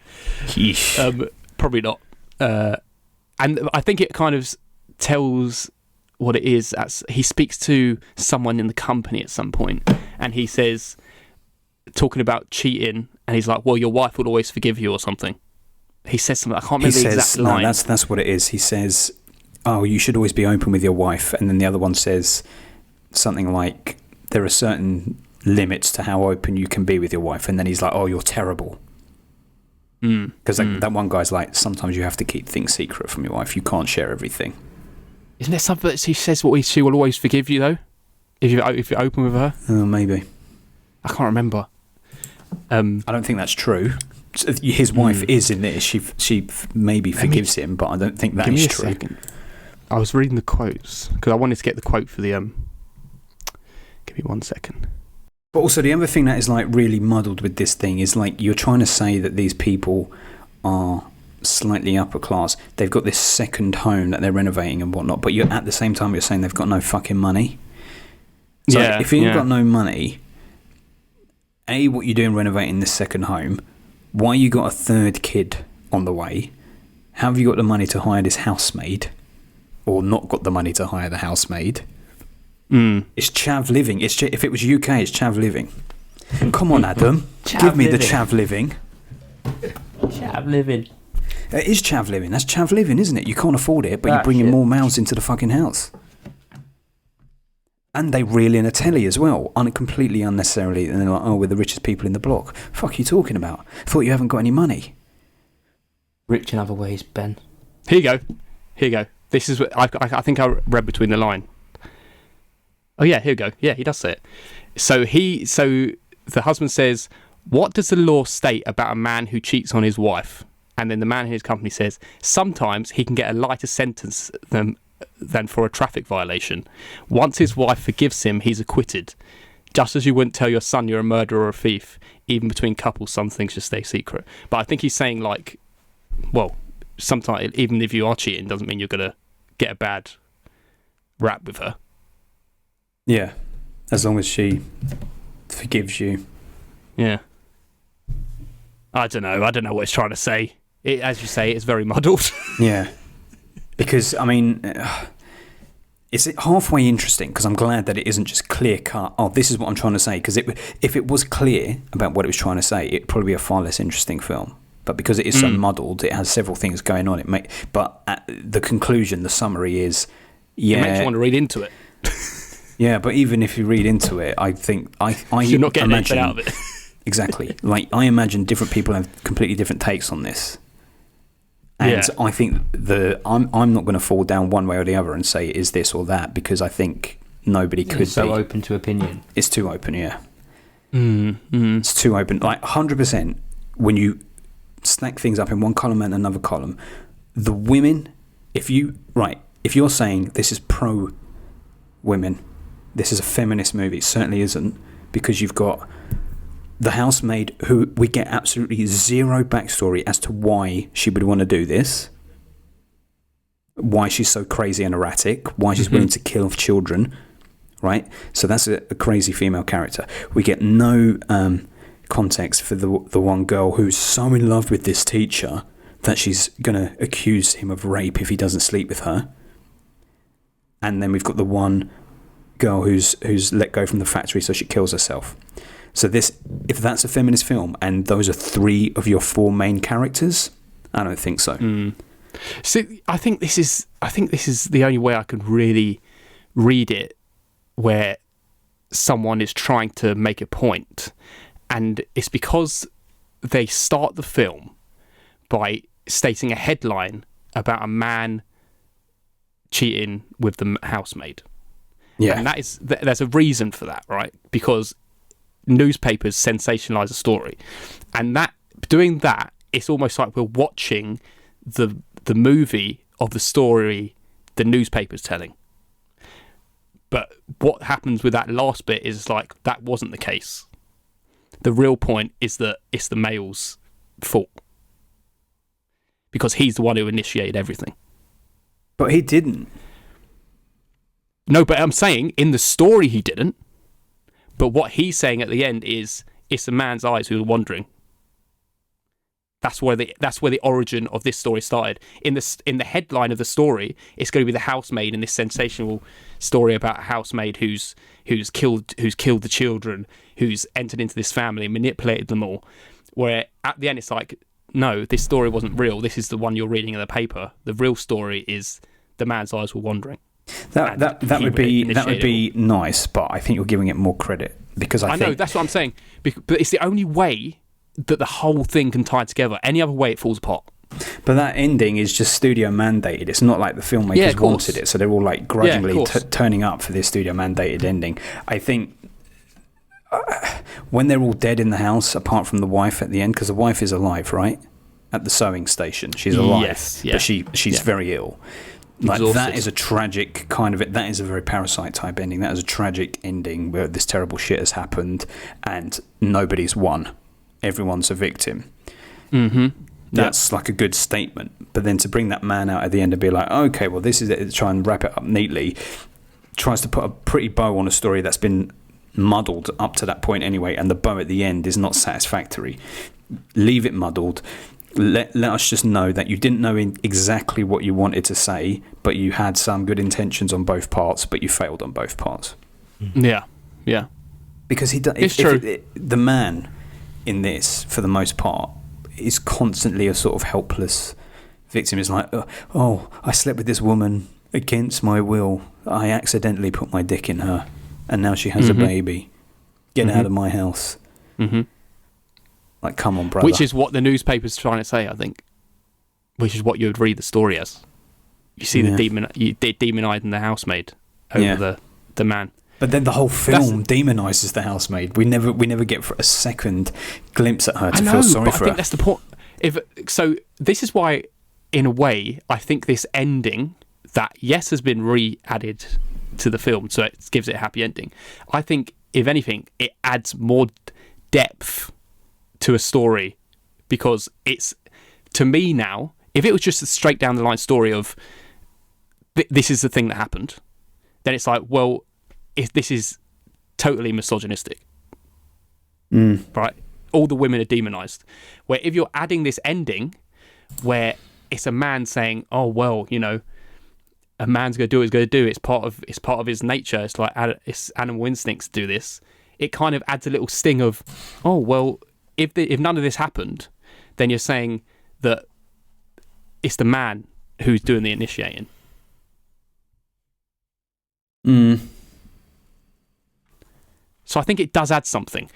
Probably not. And I think it kind of tells what it is. He speaks to someone in the company at some point, and he says, talking about cheating, and he's like, well, your wife will always forgive you or something. He says something, I can't remember the exact line. No, that's what it is. He says, oh, you should always be open with your wife. And then the other one says something like, there are certain limits to how open you can be with your wife. And then he's like, oh, you're terrible. Because that one guy's like, sometimes you have to keep things secret from your wife. You can't share everything. Isn't there something that he says she will always forgive you, though? If you're open with her? Oh, maybe. I can't remember. I don't think that's true. His wife is in this. She maybe forgives him, but I don't think that is true. Second. I was reading the quotes because I wanted to get the quote for the. Give me 1 second. But also the other thing that is like really muddled with this thing is like you're trying to say that these people are slightly upper class. They've got this second home that they're renovating and whatnot, but you're at the same time you're saying they've got no fucking money. So if you've got no money, what you doing renovating this second home? Why you got a third kid on the way? How have you got the money to hire this housemaid? Or not got the money to hire the housemaid? It's chav living. If it was UK, it's chav living. Come on, Adam. Give me the chav living. Chav living. It is chav living. That's chav living, isn't it? You can't afford it, but you're bringing more mouths into the fucking house. And they reel in a telly as well, completely unnecessarily. And they're like, oh, we're the richest people in the block. Fuck you talking about? Thought you haven't got any money. Rich in other ways, Ben. Here you go. This is what I think I read between the line. Oh yeah, here we go. Yeah, he does say it. So the husband says, what does the law state about a man who cheats on his wife? And then the man in his company says, sometimes he can get a lighter sentence than for a traffic violation. Once his wife forgives him, he's acquitted. Just as you wouldn't tell your son you're a murderer or a thief, even between couples, some things should stay secret. But I think he's saying like, well, sometimes even if you are cheating, doesn't mean you're going to get a bad rap with her. Yeah, as long as she forgives you. Yeah. I don't know what it's trying to say. As you say, it's very muddled. Yeah. Because, I mean, it's halfway interesting because I'm glad that it isn't just clear cut. Oh, this is what I'm trying to say. Because if it was clear about what it was trying to say, it'd probably be a far less interesting film. But because it is so muddled, it has several things going on. But at the conclusion, the summary is, yeah. It makes you want to read into it. Yeah, but even if you read into it, I think you're not getting anything out of it. Exactly. Like I imagine different people have completely different takes on this. And I think I'm not going to fall down one way or the other and say it is this or that because I think nobody could be. So open to opinion. It's too open, yeah. It's too open. Like 100% when you stack things up in one column and another column. The women, if you're saying this is pro women, this is a feminist movie, it certainly isn't, because you've got the housemaid who we get absolutely zero backstory as to why she would want to do this, why she's so crazy and erratic, why she's willing to kill children, right? So that's a crazy female character. We get no context for the one girl who's so in love with this teacher that she's going to accuse him of rape if he doesn't sleep with her. And then we've got the one girl who's let go from the factory, so she kills herself. So if that's a feminist film and those are 3 of your 4 main characters, I don't think so. So I think this is the only way I can really read it, where someone is trying to make a point, and it's because they start the film by stating a headline about a man cheating with the housemaid. Yeah, and there's a reason for that, right? Because newspapers sensationalize a story, and doing that, it's almost like we're watching the movie of the story the newspaper's telling. But what happens with that last bit is like that wasn't the case. The real point is that it's the male's fault, because he's the one who initiated everything. But he didn't. No, but I'm saying in the story he didn't. But what he's saying at the end is it's the man's eyes who are wandering. That's where the origin of this story started. In the headline of the story, it's going to be the housemaid in this sensational story about a housemaid who's killed the children, who's entered into this family and manipulated them all. Where at the end it's like, no, this story wasn't real. This is the one you're reading in the paper. The real story is the man's eyes were wandering. That would be nice, but I think you're giving it more credit, because I think, know that's what I'm saying. But it's the only way that the whole thing can tie together. Any other way, it falls apart. But that ending is just studio mandated. It's not like the filmmakers wanted it, so they're all like grudgingly turning up for this studio mandated ending. I think when they're all dead in the house, apart from the wife at the end, because the wife is alive, right? At the sewing station, she's alive, but she's very ill. Like exhausted. That is a tragic kind of it. That is a very Parasite type ending. That is a tragic ending where this terrible shit has happened and nobody's won. Everyone's a victim. That's like a good statement. But then to bring that man out at the end and be like, okay, well, this is it. Try and wrap it up neatly. Tries to put a pretty bow on a story that's been muddled up to that point anyway, and the bow at the end is not satisfactory. Leave it muddled. Let us just know that you didn't know exactly what you wanted to say, but you had some good intentions on both parts, but you failed on both parts. Yeah. Because the man in this, for the most part, is constantly a sort of helpless victim. It's like, oh, I slept with this woman against my will. I accidentally put my dick in her, and now she has a baby. Get out of my house. Like, come on, brother. Which is what the newspaper's trying to say, I think. Which is what you would read the story as. You see the demonising the housemaid over the man. But then the whole film demonises the housemaid. We never get for a second glimpse at her to feel sorry for her. I think that's the point. So this is why, in a way, I think this ending that has been re-added to the film, so it gives it a happy ending. I think, if anything, it adds more depth to a story, because it's, to me now, if it was just a straight down the line story of this is the thing that happened, then it's like, well, if this is totally misogynistic, right? All the women are demonized. Where if you're adding this ending where it's a man saying, oh, well, you know, a man's going to do what he's going to do, it's part of his nature, it's like it's animal instincts to do this, it kind of adds a little sting of, oh, well, if none of this happened, then you're saying that it's the man who's doing the initiating. So I think it does add something.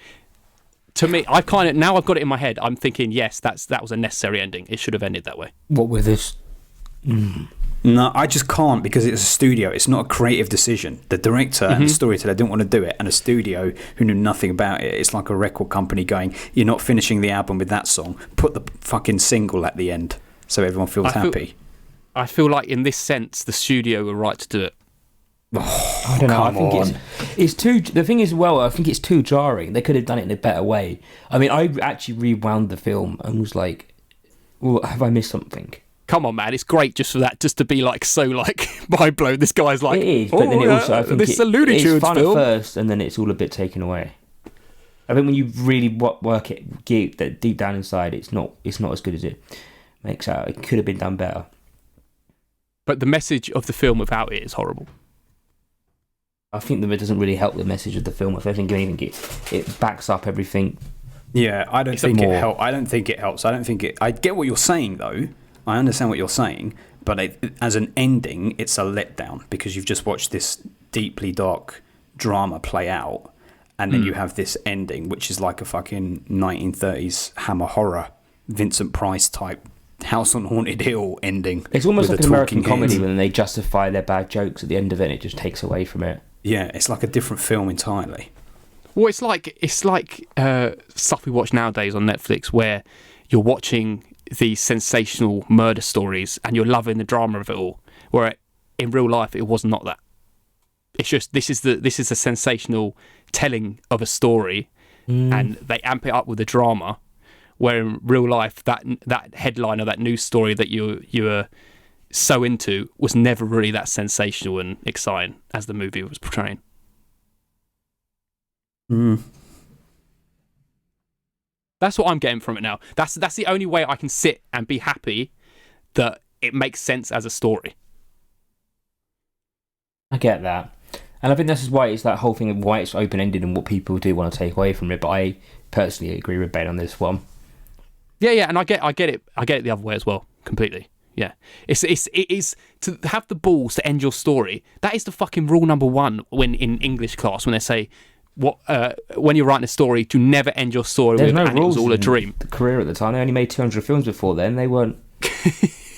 To me, I've got it in my head. I'm thinking, yes, that was a necessary ending. It should have ended that way. What with this? No, I just can't, because it's a studio. It's not a creative decision. The director and the storyteller didn't want to do it, and a studio who knew nothing about it. It's like a record company going, "You're not finishing the album with that song. Put the fucking single at the end so everyone feels happy." I feel like in this sense, the studio were right to do it. I don't know. I think it's too. The thing is, I think it's too jarring. They could have done it in a better way. I mean, I actually rewound the film and was like, "Well, have I missed something?" Come on, man! It's great just for that, just to be like so like mind blown. This guy's like, it is, but then it also I think this is a Looney Tunes it's fun film. at first, and then it's all a bit taken away. I think when you really work it deep down inside, it's not as good as it makes out. It could have been done better. But the message of the film without it is horrible. I think that it doesn't really help the message of the film. If anything, it backs up everything. Yeah, I don't think it helps. I don't think it helps. I get what you're saying, though. I understand what you're saying, but as an ending, it's a letdown, because you've just watched this deeply dark drama play out, and then you have this ending, which is like a fucking 1930s Hammer horror, Vincent Price type House on Haunted Hill ending. It's almost like an American comedy when they justify their bad jokes at the end of it, and it just takes away from it. Yeah, it's like a different film entirely. Well, it's like stuff we watch nowadays on Netflix, where you're watching these sensational murder stories and you're loving the drama of it all, where in real life it was not that. It's just this is a sensational telling of a story, and they amp it up with the drama, where in real life that headline or that news story that you were so into was never really that sensational and exciting as the movie was portraying. That's what I'm getting from it now. That's the only way I can sit and be happy that it makes sense as a story. I get that. And I think this is why it's that whole thing of why it's open-ended and what people do want to take away from it. But I personally agree with Ben on this one. Yeah, and I get it. I get it the other way as well, completely. Yeah, it is to have the balls to end your story. That is the fucking rule number one when in English class, when they say when you're writing a story, to never end your story with "and it was all a dream." The career at the time, they only made 200 films before then. They weren't.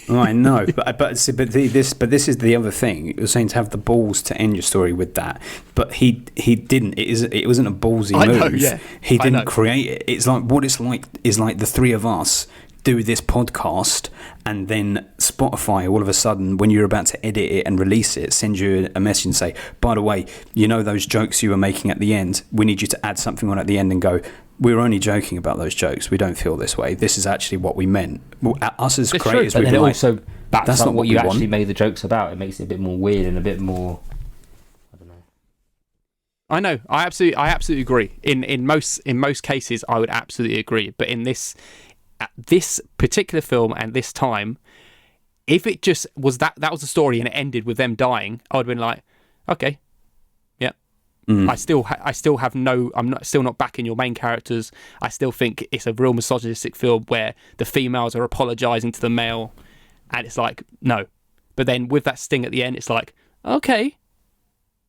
I know, but this is the other thing. You're saying to have the balls to end your story with that, but he didn't. It wasn't a ballsy move. Know, yeah. He didn't create it. It's like what it's like is like the three of us do this podcast, and then Spotify all of a sudden, when you're about to edit it and release it, send you a message and say, "By the way, you know those jokes you were making at the end, we need you to add something on at the end," and go, "We were only joking about those jokes. We don't feel this way. This is actually what we meant." Well, us as it's creators, but then it like, also that's not what you actually want. made the jokes about. It makes it a bit more weird and a bit more. I don't know. I know. I absolutely agree. In most cases, I would absolutely agree. But in this particular film and this time, if it just was that was the story and it ended with them dying, I would have been like, okay, yeah. I still have no. I'm still not backing your main characters. I still think it's a real misogynistic film where the females are apologising to the male, and it's like no. But then with that sting at the end, it's like, okay,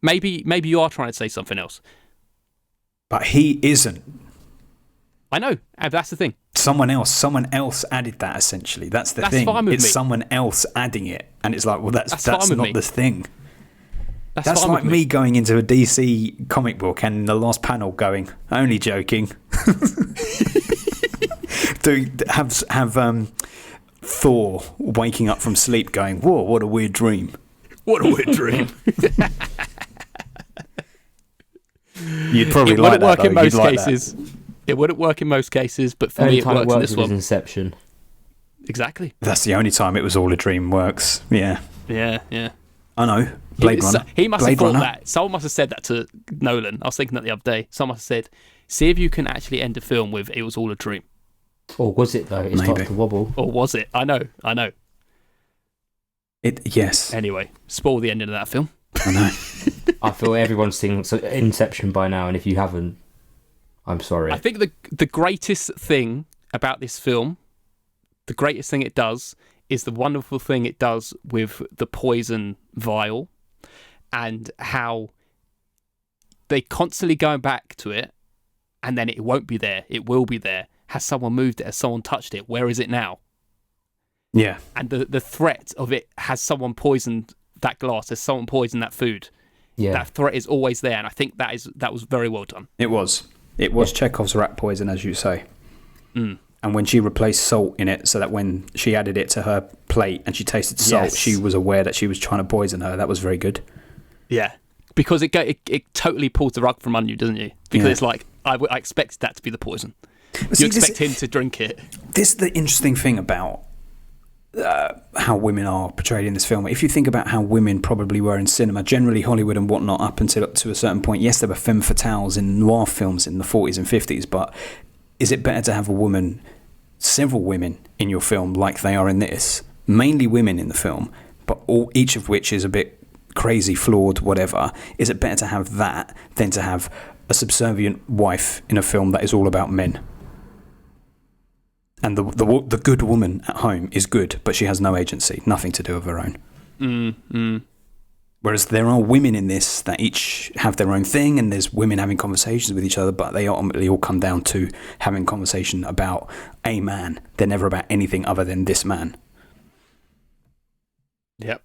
maybe you are trying to say something else. But he isn't. I know, and that's the thing. Someone else added that, essentially. That's the thing. Fine with it's me. someone else adding it, and it's like, well, that's fine with not me. the thing. That's fine like with me going into a DC comic book and in the last panel going, "Only joking." Have Thor waking up from sleep going, "Whoa, what a weird dream." What a weird dream. You'd probably It like wouldn't that, work though. in most You'd like cases. It wouldn't work in most cases, but for Only me, it time works in this was one. Inception. Exactly. That's the only time it was all a dream works. Yeah. Yeah. I know. Blade Runner. He must Blade have thought Runner. that. Someone must have said that to Nolan. I was thinking that the other day. Someone must have said, "See if you can actually end a film with it was all a dream." Or was it though? It started to wobble. Or was it? I know. Yes. Anyway, spoil the ending of that film. I know. I feel everyone's seen Inception by now, and if you haven't, I'm sorry. I think the greatest thing about this film, the greatest thing it does, is the wonderful thing it does with the poison vial, and how they constantly going back to it, and then it won't be there. It will be there. Has someone moved it? Has someone touched it? Where is it now? Yeah. And the threat of it, has someone poisoned that glass, has someone poisoned that food, that threat is always there, and I think that was very well done. It was Chekhov's rat poison, as you say. Mm. And when she replaced salt in it, so that when she added it to her plate and she tasted salt, she was aware that she was trying to poison her. That was very good. Yeah. Because it totally pulls the rug from under you, doesn't you? Because it's like, I expected that to be the poison. You expect him to drink it. This is the interesting thing about how women are portrayed in this film. If you think about how women probably were in cinema, generally Hollywood and whatnot, up until up to a certain point, yes, there were femme fatales in noir films in the 40s and 50s, but is it better to have several women in your film like they are in this? Mainly women in the film, but each of which is a bit crazy, flawed, whatever. Is it better to have that than to have a subservient wife in a film that is all about men? And the good woman at home is good, but she has no agency, nothing to do of her own. Whereas there are women in this that each have their own thing, and there's women having conversations with each other, but they ultimately all come down to having conversation about a man. They're never about anything other than this man. Yep.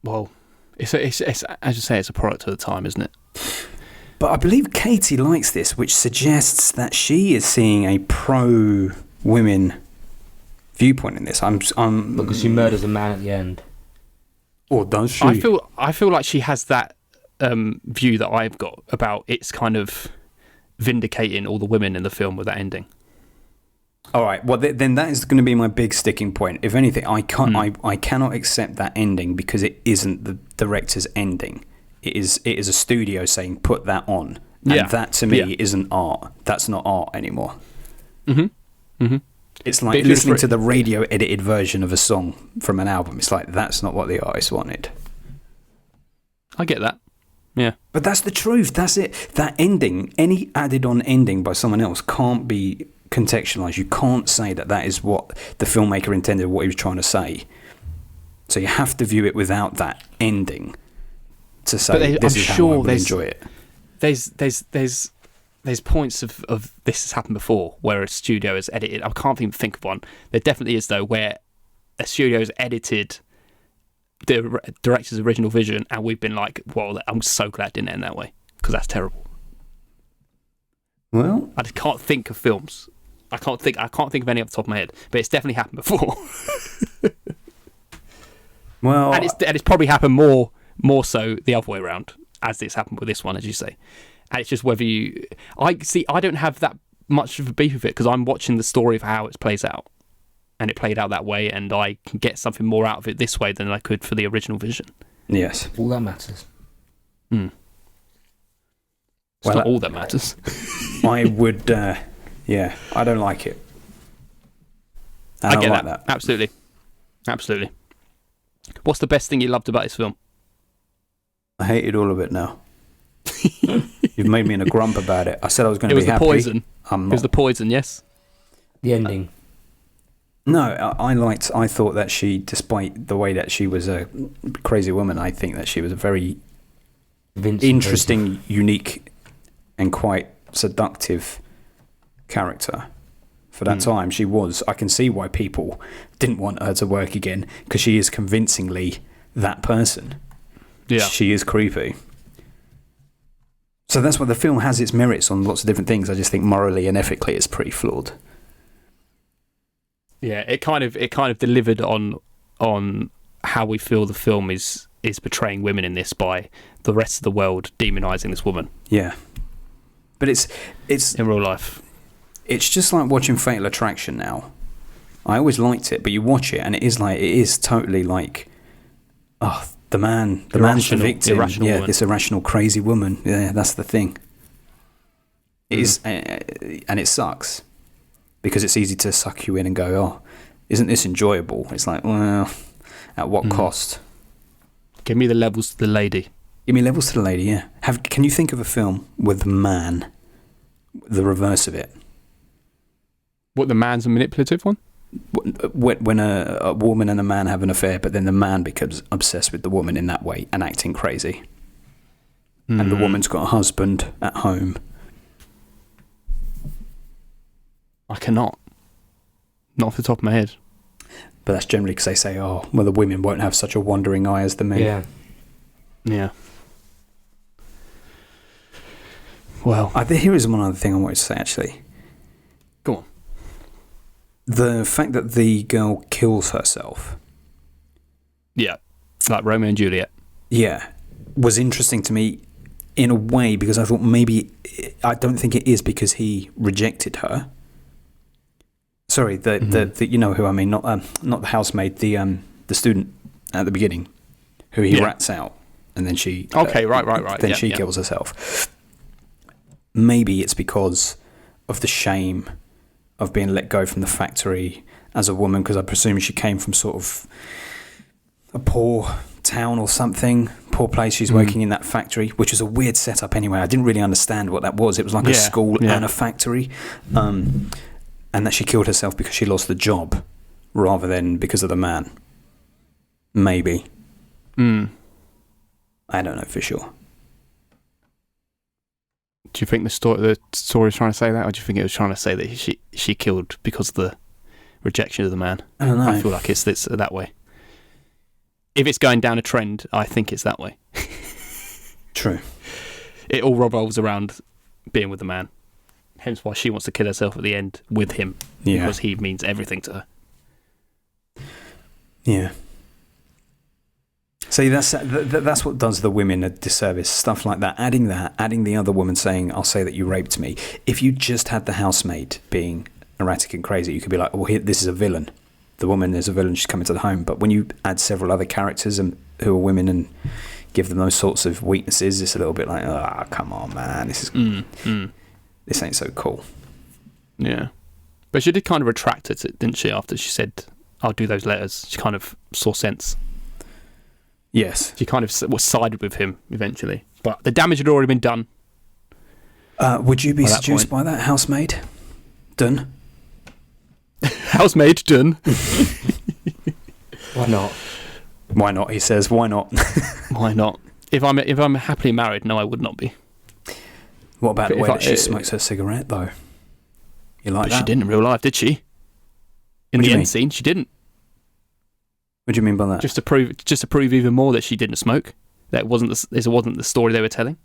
Well, it's as you say, it's a product of the time, isn't it? But I believe Katie likes this, which suggests that she is seeing a pro-women viewpoint in this. Because she murders a man at the end. Or does she? I feel like she has that view that I've got about it's kind of vindicating all the women in the film with that ending. All right. Well, then that is going to be my big sticking point. If anything, I cannot accept that ending because it isn't the director's ending. It is a studio saying put that on, and that to me isn't art. That's not art anymore. It's like listening to the radio edited version of a song from an album. It's like, that's not what the artist wanted. I get that. Yeah. But that's the truth. That's it. That ending, any added on ending by someone else can't be contextualized. You can't say that is what the filmmaker intended, what he was trying to say. So you have to view it without that ending to say, this is how I would enjoy it. There's points of this has happened before where a studio has edited. I can't even think of one. There definitely is, though, where a studio has edited the director's original vision, and we've been like, "Well, I'm so glad it didn't end that way because that's terrible." Well, I just can't think of films. I can't think of any off the top of my head, but it's definitely happened before. Well, and it's probably happened more so the other way around, as it's happened with this one, as you say. And it's just whether I don't have that much of a beef with it because I'm watching the story of how it plays out, and it played out that way, and I can get something more out of it this way than I could for the original vision. Yes, all that matters. It's not all that matters. I would, I don't like it. I get that. Absolutely. What's the best thing you loved about this film? I hated all of it now. You've made me in a grump about it. I said I was going to be happy. It was the poison. It was the poison, yes? The ending. No, I thought that she, despite the way that she was a crazy woman, I think that she was a very interesting, unique, and quite seductive character. For that time, she was. I can see why people didn't want her to work again, because she is convincingly that person. Yeah. She is creepy. So that's why the film has its merits on lots of different things. I just think morally and ethically it's pretty flawed. Yeah, it kind of delivered on how we feel the film is portraying women in this by the rest of the world demonizing this woman. Yeah. But it's in real life. It's just like watching Fatal Attraction now. I always liked it, but you watch it and it is totally like, the man's the victim. Woman. This irrational, crazy woman. Yeah, that's the thing. It is, and it sucks because it's easy to suck you in and go, "Oh, isn't this enjoyable?" It's like, well, at what cost? Give me the levels to the lady. Give me levels to the lady. Yeah. Can you think of a film with man, the reverse of it? What, the man's a manipulative one? When a woman and a man have an affair, but then the man becomes obsessed with the woman in that way and acting crazy. And the woman's got a husband at home. I cannot. Not off the top of my head. But that's generally because they say, oh, well, the women won't have such a wandering eye as the men. Yeah. Yeah. Well, Here is one other thing I wanted to say, actually. go on. The fact that the girl kills herself, Yeah. Like Romeo and Juliet. yeah, was interesting to me in a way, because I thought maybe, I don't think it is because he rejected her. Sorry, the you know who I mean, not the housemaid, the student at the beginning, who he rats out, and then she right. Then Yeah, she yeah. kills herself. Maybe it's because of the shame of being let go from the factory as a woman, because I presume she came from sort of a poor town or something, poor place. She's working in that factory, which is a weird setup anyway. I didn't really understand what that was. It was like a school and a factory. And that she killed herself because she lost the job rather than because of the man. Maybe. I don't know for sure. Do you think the story is trying to say that, or do you think it was trying to say that she killed because of the rejection of the man? I don't know. I feel like it's that way. If it's going down a trend, I think it's that way. True. It all revolves around being with the man. Hence why she wants to kill herself at the end with him. Yeah. Because he means everything to her. Yeah. See, that's what does the women a disservice. Stuff like that. Adding the other woman saying, "I'll say that you raped me." If you just had the housemaid being erratic and crazy, you could be like, "Well, this is a villain. The woman is a villain. She's coming to the home." But when you add several other characters who are women and give them those sorts of weaknesses, it's a little bit like, "Ah, come on, man. This ain't so cool." Yeah. But she did kind of retract it, didn't she, after she said, "I'll do those letters." She kind of saw sense. Yes. She kind of was sided with him eventually. But the damage had already been done. Would you be seduced by that housemaid? Done. Housemaid done. Why not? Why not? He says, "Why not?" Why not? If I'm happily married, no, I would not be. What about the If way I- that she smokes her cigarette, though? You like But that? she didn't in real life, did she? In What do the you end mean? scene, she didn't. What do you mean by that? Just to prove even more that she didn't smoke. That it wasn't the story they were telling.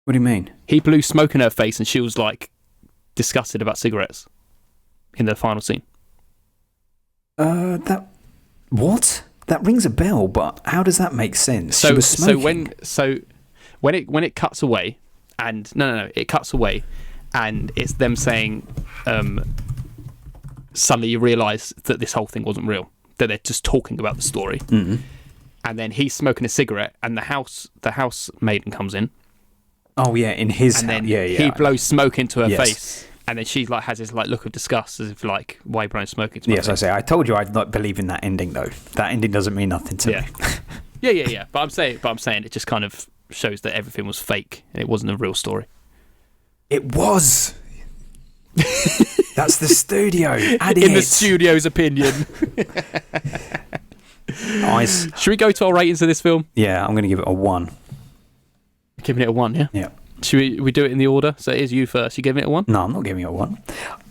What do you mean? He blew smoke in her face, and she was like disgusted about cigarettes in the final scene. That rings a bell, but how does that make sense? She was smoking. So when it cuts away, and it cuts away, and it's them saying, suddenly you realise that this whole thing wasn't real, that they're just talking about the story. Mm-hmm. And then he's smoking a cigarette, and the house maiden comes in, Oh yeah, in his and house. then Yeah. he blows smoke into her Yes. face, and then she like has this like look of disgust, as if like, why are you blowing smoke into my Yes, I face? say. I told you I'd not believe in that ending, though. That ending doesn't mean nothing to me. Yeah. But I'm saying it just kind of shows that everything was fake and it wasn't a real story. It was. That's the studio. In the studio's opinion. Nice. Should we go to our ratings of this film? Yeah, I'm going to give it a 1. Giving it a 1, yeah? Yeah. Should we do it in the order? So it is you first. You giving it a 1? No, I'm not giving it a 1.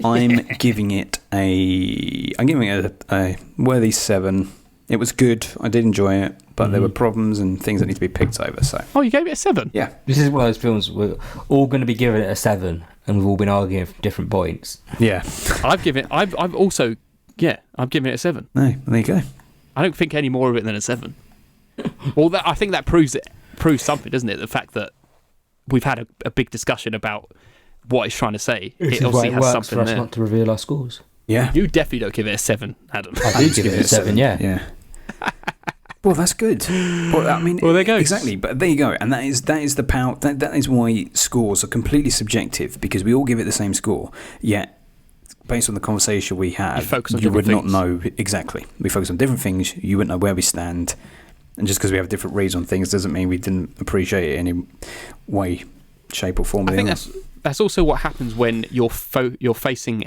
I'm giving it a worthy 7. It was good. I did enjoy it, but there were problems and things that need to be picked over. So Oh, you gave it a 7? yeah, This is one of those films we're all going to be giving it a 7, and we've all been arguing from different points. yeah. I've given it a 7. No, there you go. I don't think any more of it than a 7. Well, I think that proves something, doesn't it? The fact that we've had a big discussion about what it's trying to say. This It is why obviously it has works something for us there. not to reveal our scores. Yeah, You definitely don't give it a 7, Adam. I did give it a 7, yeah. yeah. Well, that's good. Well, I mean, Well, there goes. Exactly, but there you go, and that is the power. That is why scores are completely subjective, because we all give it the same score. Yet, based on the conversation we had, You focus on you would different not things. know exactly. We focus on different things. You wouldn't know where we stand, and just because we have different reads on things doesn't mean we didn't appreciate it in any way, shape, or form. I think that's also what happens when you're facing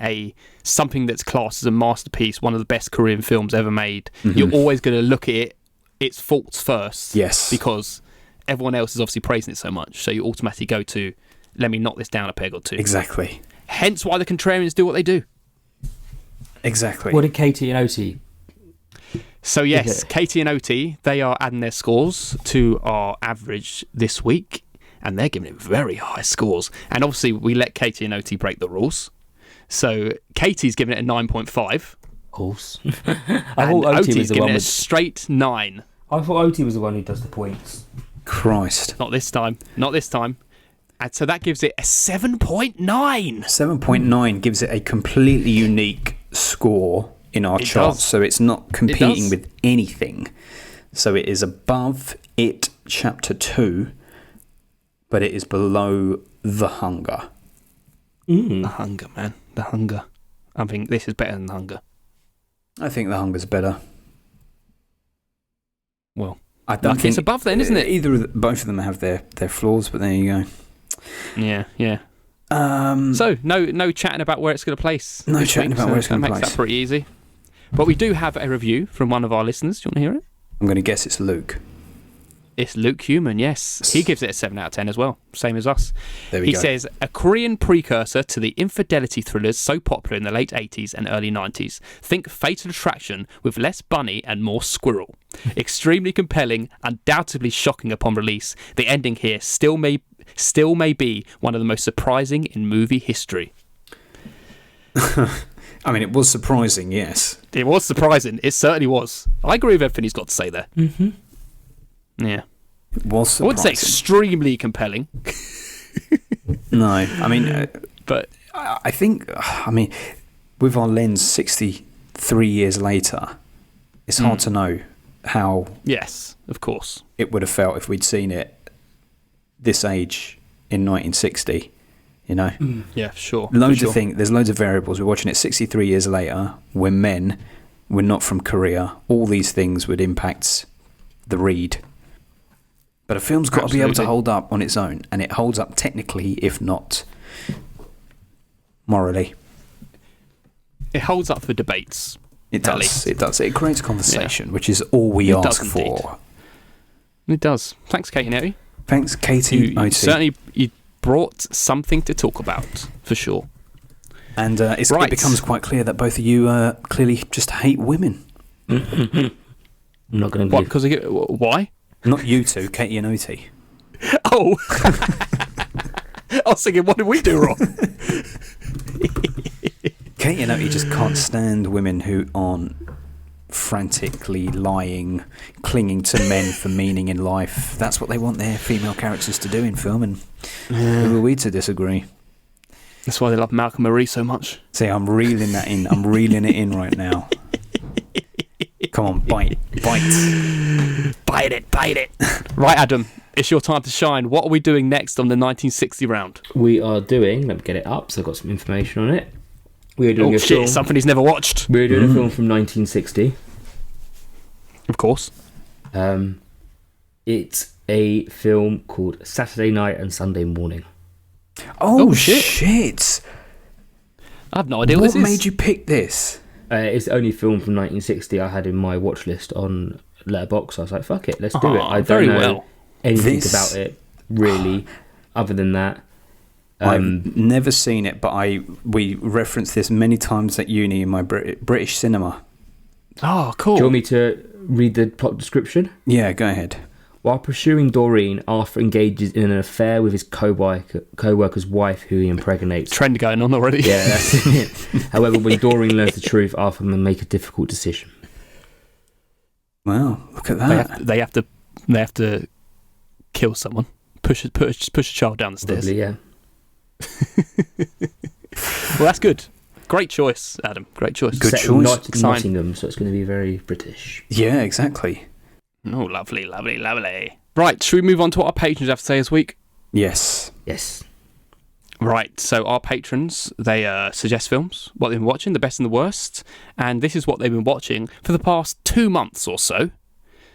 something that's classed as a masterpiece, one of the best Korean films ever made. Mm-hmm. You're always going to look at its faults first. Yes. Because everyone else is obviously praising it so much, so you automatically go to, let me knock this down a peg or two. Exactly. Hence why the contrarians do what they do. Exactly. What did Katie and OT? So yes, Katie and OT, they are adding their scores to our average this week, and they're giving it very high scores. And obviously, we let Katie and OT break the rules. So Katie's giving it a 9.5. Of course. I thought OT was the one with a straight 9. I thought OT was the one who does the points. Christ. Not this time. Not this time. And so that gives it a 7.9. 7.9 gives it a completely unique score in our charts, so it's not competing with anything. So it is above It Chapter 2, but it is below The Hunger. The Hunger, man. The Hunger. I think this is better than The Hunger. I think The Hunger's better. Well, I don't think it's above then, isn't it? Both of them have their flaws, but there you go. Yeah. So no chatting about where it's going to place. No chatting about where it's going to place. Makes that pretty easy. But we do have a review from one of our listeners. Do you want to hear it? I'm going to guess it's Luke. It's Luke Human, yes. He gives it a 7 out of 10 as well, same as us. There we go. He says, a Korean precursor to the infidelity thrillers so popular in the late 80s and early 90s. Think Fatal Attraction with less bunny and more squirrel. Extremely compelling, undoubtedly shocking upon release. The ending here still may be one of the most surprising in movie history. I mean, it was surprising, yes. It was surprising. It certainly was. I agree with everything he's got to say there. Mm-hmm. Yeah. It was surprising. I wouldn't say extremely compelling. No, I mean, but I think, with our lens 63 years later, it's hard to know how. Yes, of course. It would have felt if we'd seen it this age in 1960. You know? Yeah, sure. There's loads of variables. We're watching it 63 years later. We're men. We're not from Korea. All these things would impact the read. But a film's got to be able to hold up on its own. And it holds up technically, if not morally. It holds up for debates. It does. It does. It creates conversation, which is all we ask for. It does. Thanks, Katie and Eddie. Thanks, Katie. You brought something to talk about, for sure. And it becomes quite clear that both of you clearly just hate women. I'm not going to. What? Because why? Not you two, Katie and Oti. Oh, I was thinking, what did we do wrong? Katie and Oti just can't stand women who aren't frantically lying, clinging to men for meaning in life. That's what they want their female characters to do in film, and who are we to disagree? That's why they love Malcolm Marie so much. See, I'm reeling that in. I'm reeling it in right now. Come on, bite it. Right, Adam, it's your time to shine. What are we doing next on the 1960 round? We are doing, let me get it up so I've got some information on it. We are doing film, something he's never watched. We're doing a film from 1960. Of course. It's a film called Saturday Night and Sunday Morning. Oh shit. I have no idea what this is. What made you pick this? It's the only film from 1960 I had in my watch list on Letterboxd. I was like, fuck it, let's do it. I don't know anything about it, really, other than that. I've never seen it, but we referenced this many times at uni in my British cinema. Oh, cool. Do you want me to read the plot description? Yeah, go ahead. While pursuing Doreen, Arthur engages in an affair with his co-worker's wife, who he impregnates. Trend going on already. Yeah, that's it. However, when Doreen learns the truth, Arthur will make a difficult decision. Wow, look at that. They have to kill someone. Push a child down the stairs. Probably, yeah. Well, that's good. Great choice, Adam. Great choice. Good choice. Nottingham, so it's going to be very British. Yeah, exactly. Oh, lovely. Right, should we move on to what our patrons have to say this week? Yes. Right, so our patrons, they suggest films, what they've been watching, the best and the worst, and this is what they've been watching for the past 2 months or so.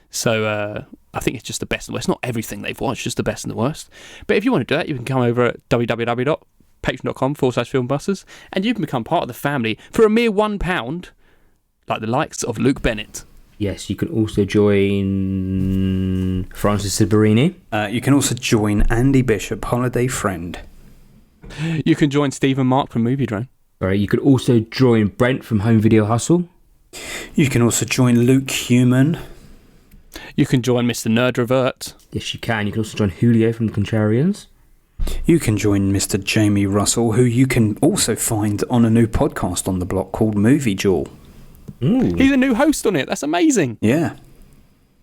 So I think it's just the best and the worst. Not everything they've watched, just the best and the worst. But if you want to do that, you can come over at www.patreon.com/filmbusters, and you can become part of the family for a mere £1, like the likes of Luke Bennett. Yes, you can also join Francis Cibarini. You can also join Andy Bishop, holiday friend. You can join Steve and Mark from Movie Drone. All right, you could also join Brent from Home Video Hustle. You can also join Luke Human. You can join Mr. Nerd Revert. Yes, you can. You can also join Julio from the Contrarians. You can join Mr. Jamie Russell, who you can also find on a new podcast on the block called Movie Jewel. Ooh. He's a new host on it. That's amazing. Yeah.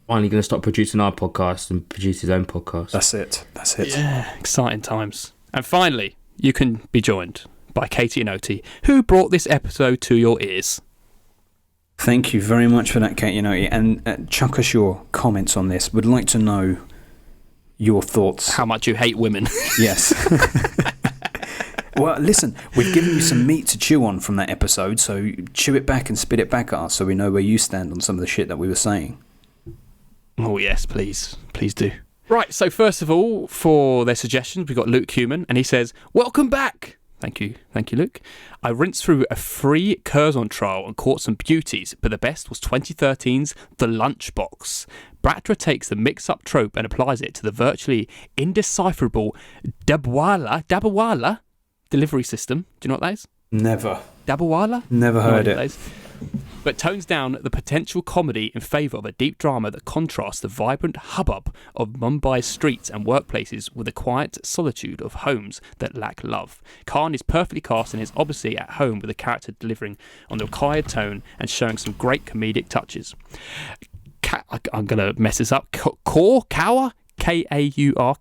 Finally going to stop producing our podcast and produce his own podcast. That's it. Yeah, exciting times. And finally, you can be joined by Katie and Oti, who brought this episode to your ears. Thank you very much for that, Katie and Oti. And chuck us your comments on this. Would like to know your thoughts. How much you hate women. Yes. Well, listen, we've given you some meat to chew on from that episode, so chew it back and spit it back at us so we know where you stand on some of the shit that we were saying. Oh, yes, please. Please do. Right, so first of all, for their suggestions, we've got Luke Human, and he says, "Welcome back." Thank you, Luke. I rinsed through a free Curzon trial and caught some beauties, but the best was 2013's The Lunchbox. Batra takes the mix-up trope and applies it to the virtually indecipherable Dabawala delivery system. Do you know what that is? Never. Dabawala? Never heard it. But tones down the potential comedy in favour of a deep drama that contrasts the vibrant hubbub of Mumbai's streets and workplaces with the quiet solitude of homes that lack love. Khan is perfectly cast and is obviously at home with the character delivering on the required tone and showing some great comedic touches. I'm going to mess this up. Kaur? K-A-U-R?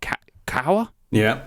Kaur? Yeah.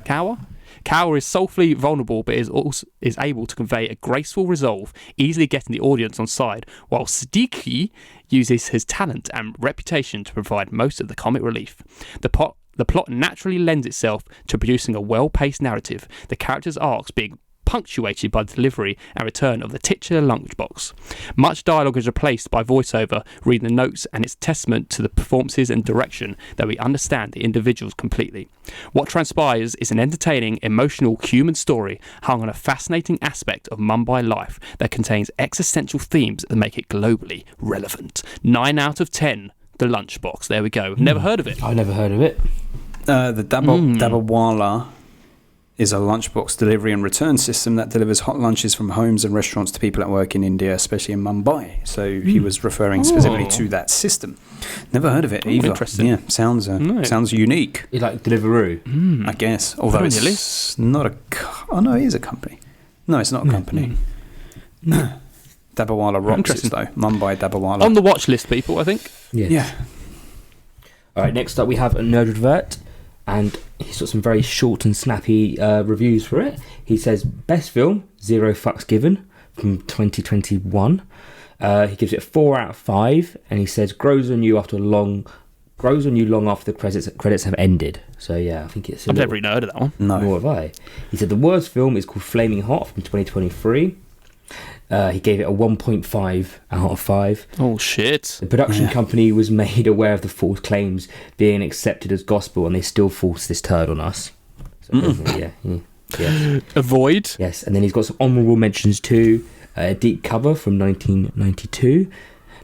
Kaur is soulfully vulnerable but is able to convey a graceful resolve, easily getting the audience on side, while Siddiqui uses his talent and reputation to provide most of the comic relief. The plot naturally lends itself to producing a well-paced narrative, the characters' arcs being punctuated by the delivery and return of the titular lunchbox. Much dialogue is replaced by voiceover, reading the notes, and it's testament to the performances and direction that we understand the individuals completely. What transpires is an entertaining, emotional human story hung on a fascinating aspect of Mumbai life that contains existential themes that make it globally relevant. 9 out of 10, The Lunchbox. There we go. Never heard of it. I never heard of it. The Dabawala is a lunchbox delivery and return system that delivers hot lunches from homes and restaurants to people at work in India, especially in Mumbai. So he was referring specifically to that system. Never heard of it either. Interesting. Yeah, sounds unique. It's like Deliveroo. I guess. Although it's not a... Oh, no, it is a company. No, it's not a company. No. Dabawala rocks it, though. Mumbai Dabawala. On the watch list, people, I think. Yes. Yeah. All right, next up we have a Nerd Revert, and he's got some very short and snappy reviews for it. He says, best film, 0 fucks given, from 2021. He gives it a 4 out of 5, and he says, grows on you long after the credits have ended. So yeah, I think it's... I've never even heard of that one. No. Nor have I. He said the worst film is called Flaming Hot from 2023. He gave it a 1.5 out of 5. Oh, shit. The production company was made aware of the false claims being accepted as gospel, and they still forced this turd on us. So, yeah. Avoid. Yes, and then he's got some honourable mentions too. Deep Cover from 1992.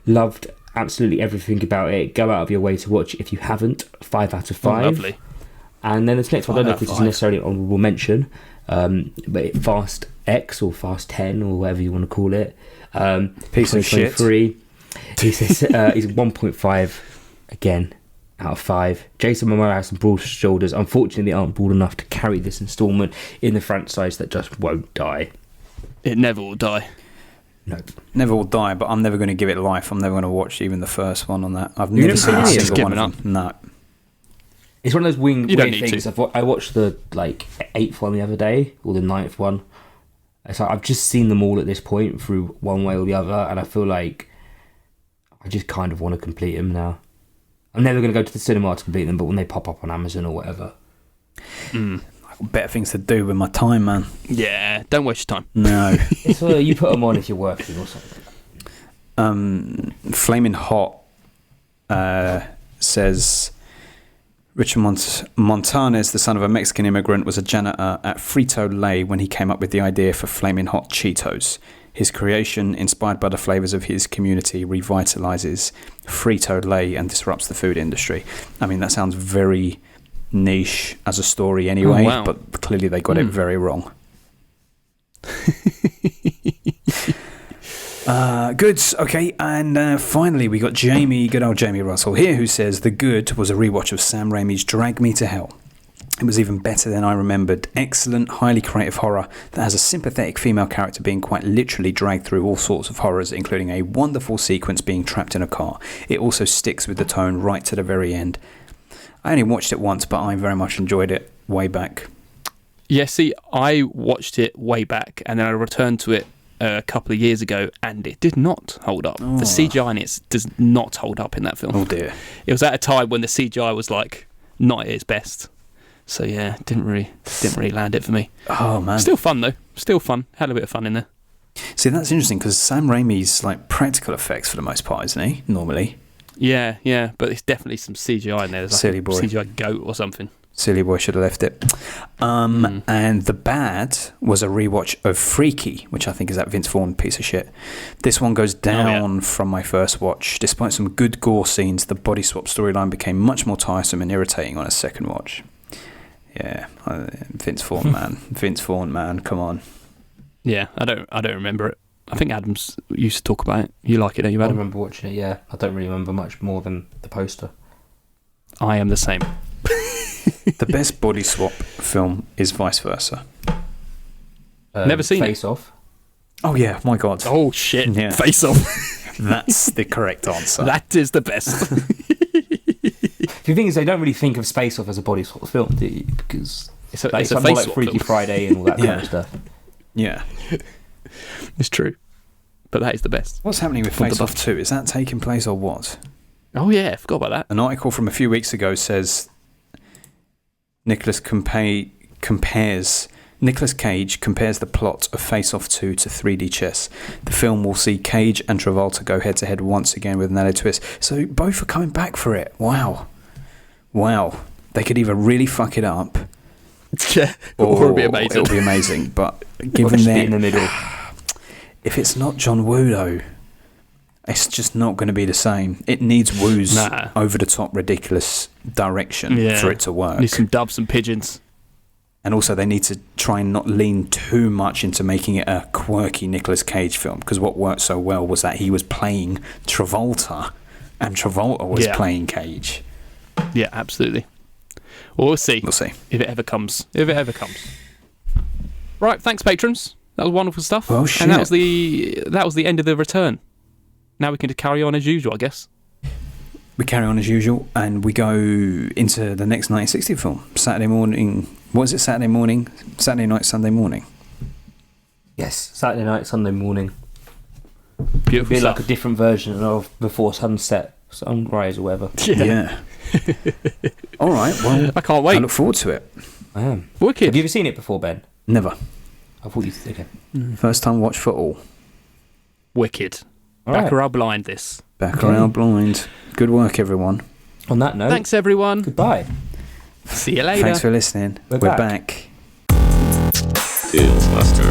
Loved absolutely everything about it. Go out of your way to watch it if you haven't. 5 out of 5. Oh, lovely. And then this next one, I don't know if this is necessarily an honourable mention, but Fast X or Fast 10 or whatever you want to call it. Piece of shit. He says he's 1.5 again out of 5. Jason Momoa has some broad shoulders. Unfortunately, they aren't broad enough to carry this instalment in the franchise that just won't die. It never will die. No. Never will die, but I'm never going to give it life. I'm never going to watch even the first one on that. I've never seen a single one of them. No. It's one of those weird things. To. I watched the 8th one the other day, or the 9th one. It's like I've just seen them all at this point through one way or the other, and I feel like I just kind of want to complete them now. I'm never going to go to the cinema to complete them, but when they pop up on Amazon or whatever. I've got better things to do with my time, man. Yeah, don't waste your time. No. It's you put them on if you're working or something. Flaming Hot says... Richard Montanes, the son of a Mexican immigrant, was a janitor at Frito-Lay when he came up with the idea for Flaming Hot Cheetos. His creation, inspired by the flavours of his community, revitalises Frito-Lay and disrupts the food industry. I mean, that sounds very niche as a story anyway, but clearly they got it very wrong. Good. Okay, and finally we got good old Jamie Russell here, who says The Good was a rewatch of Sam Raimi's Drag Me to Hell. It was even better than I remembered. Excellent, highly creative horror that has a sympathetic female character being quite literally dragged through all sorts of horrors, including a wonderful sequence being trapped in a car. It also sticks with the tone right to the very end. I only watched it once, but I very much enjoyed it way back. Yeah, see, I watched it way back, and then I returned to it a couple of years ago, and it did not hold up. The CGI in it does not hold up in that film. Oh dear. It was at a time when the CGI was like not at its best. So yeah, didn't really land it for me. Oh man. Still fun though. Still fun. Had a bit of fun in there. See, that's interesting because Sam Raimi's like practical effects for the most part, isn't he? Normally. Yeah, but it's definitely some CGI in there. There's like Silly a boy. CGI goat or something. Silly boy should have left it. And The Bad was a rewatch of Freaky, which I think is that Vince Vaughn piece of shit. This one goes down from my first watch. Despite some good gore scenes, the body swap storyline became much more tiresome and irritating on a second watch. Yeah, Vince Vaughn, man. Vince Vaughn, man. Come on. Yeah, I don't remember it. I think Adams used to talk about it. You like it, don't you, I Adam? remember watching it, yeah. I don't really remember much more than the poster. I am the same. The best body swap film is Vice Versa. Never seen Face it. Off. Oh, yeah. My God. Oh, shit. Yeah. Face Off. That's the correct answer. That is the best. The thing is, they don't really think of Space Off as a body swap film, do you? Because It's a more face like swap Freaky film. Friday and all that kind Yeah. of stuff. Yeah. It's true. But that is the best. What's happening with What Face the Off 2? Is that taking place or what? Oh, yeah. I forgot about that. An article from a few weeks ago says Nicolas Cage compares the plot of Face Off 2 to 3D Chess. The film will see Cage and Travolta go head to head once again with an added twist. So both are coming back for it. Wow. They could either really fuck it up, Yeah. Or it'll be amazing. It'll be amazing. But Or given just be in the that, middle. if it's not John Woo though, it's just not going to be the same. It needs Woo's over the top ridiculous direction for it to work. Need some dubs and pigeons. And also they need to try and not lean too much into making it a quirky Nicolas Cage film, because what worked so well was that he was playing Travolta and Travolta was playing Cage. Yeah, absolutely. Well, we'll see. We'll see. If it ever comes. Right, thanks, patrons. That was wonderful stuff. Oh, shit. And that was the end of the return. Now we can just carry on as usual, I guess. We carry on as usual and we go into the next 1960 film. Saturday morning. What is it? Saturday morning? Saturday night, Sunday morning? Yes, Saturday night, Sunday morning. Beautiful It'd be stuff. like a different version of Before Sunset, Sunrise or whatever. Yeah. All right, well, I can't wait. I look forward to it. I am. Wicked. Have you ever seen it before, Ben? Never. I thought you... Okay. First time watch for all. Wicked. All right. Baccarat blind this. Baccarat blind. Good work, everyone. On that note, Thanks, everyone. goodbye. See you later. Thanks for listening. We're We're back. back. Tales Master.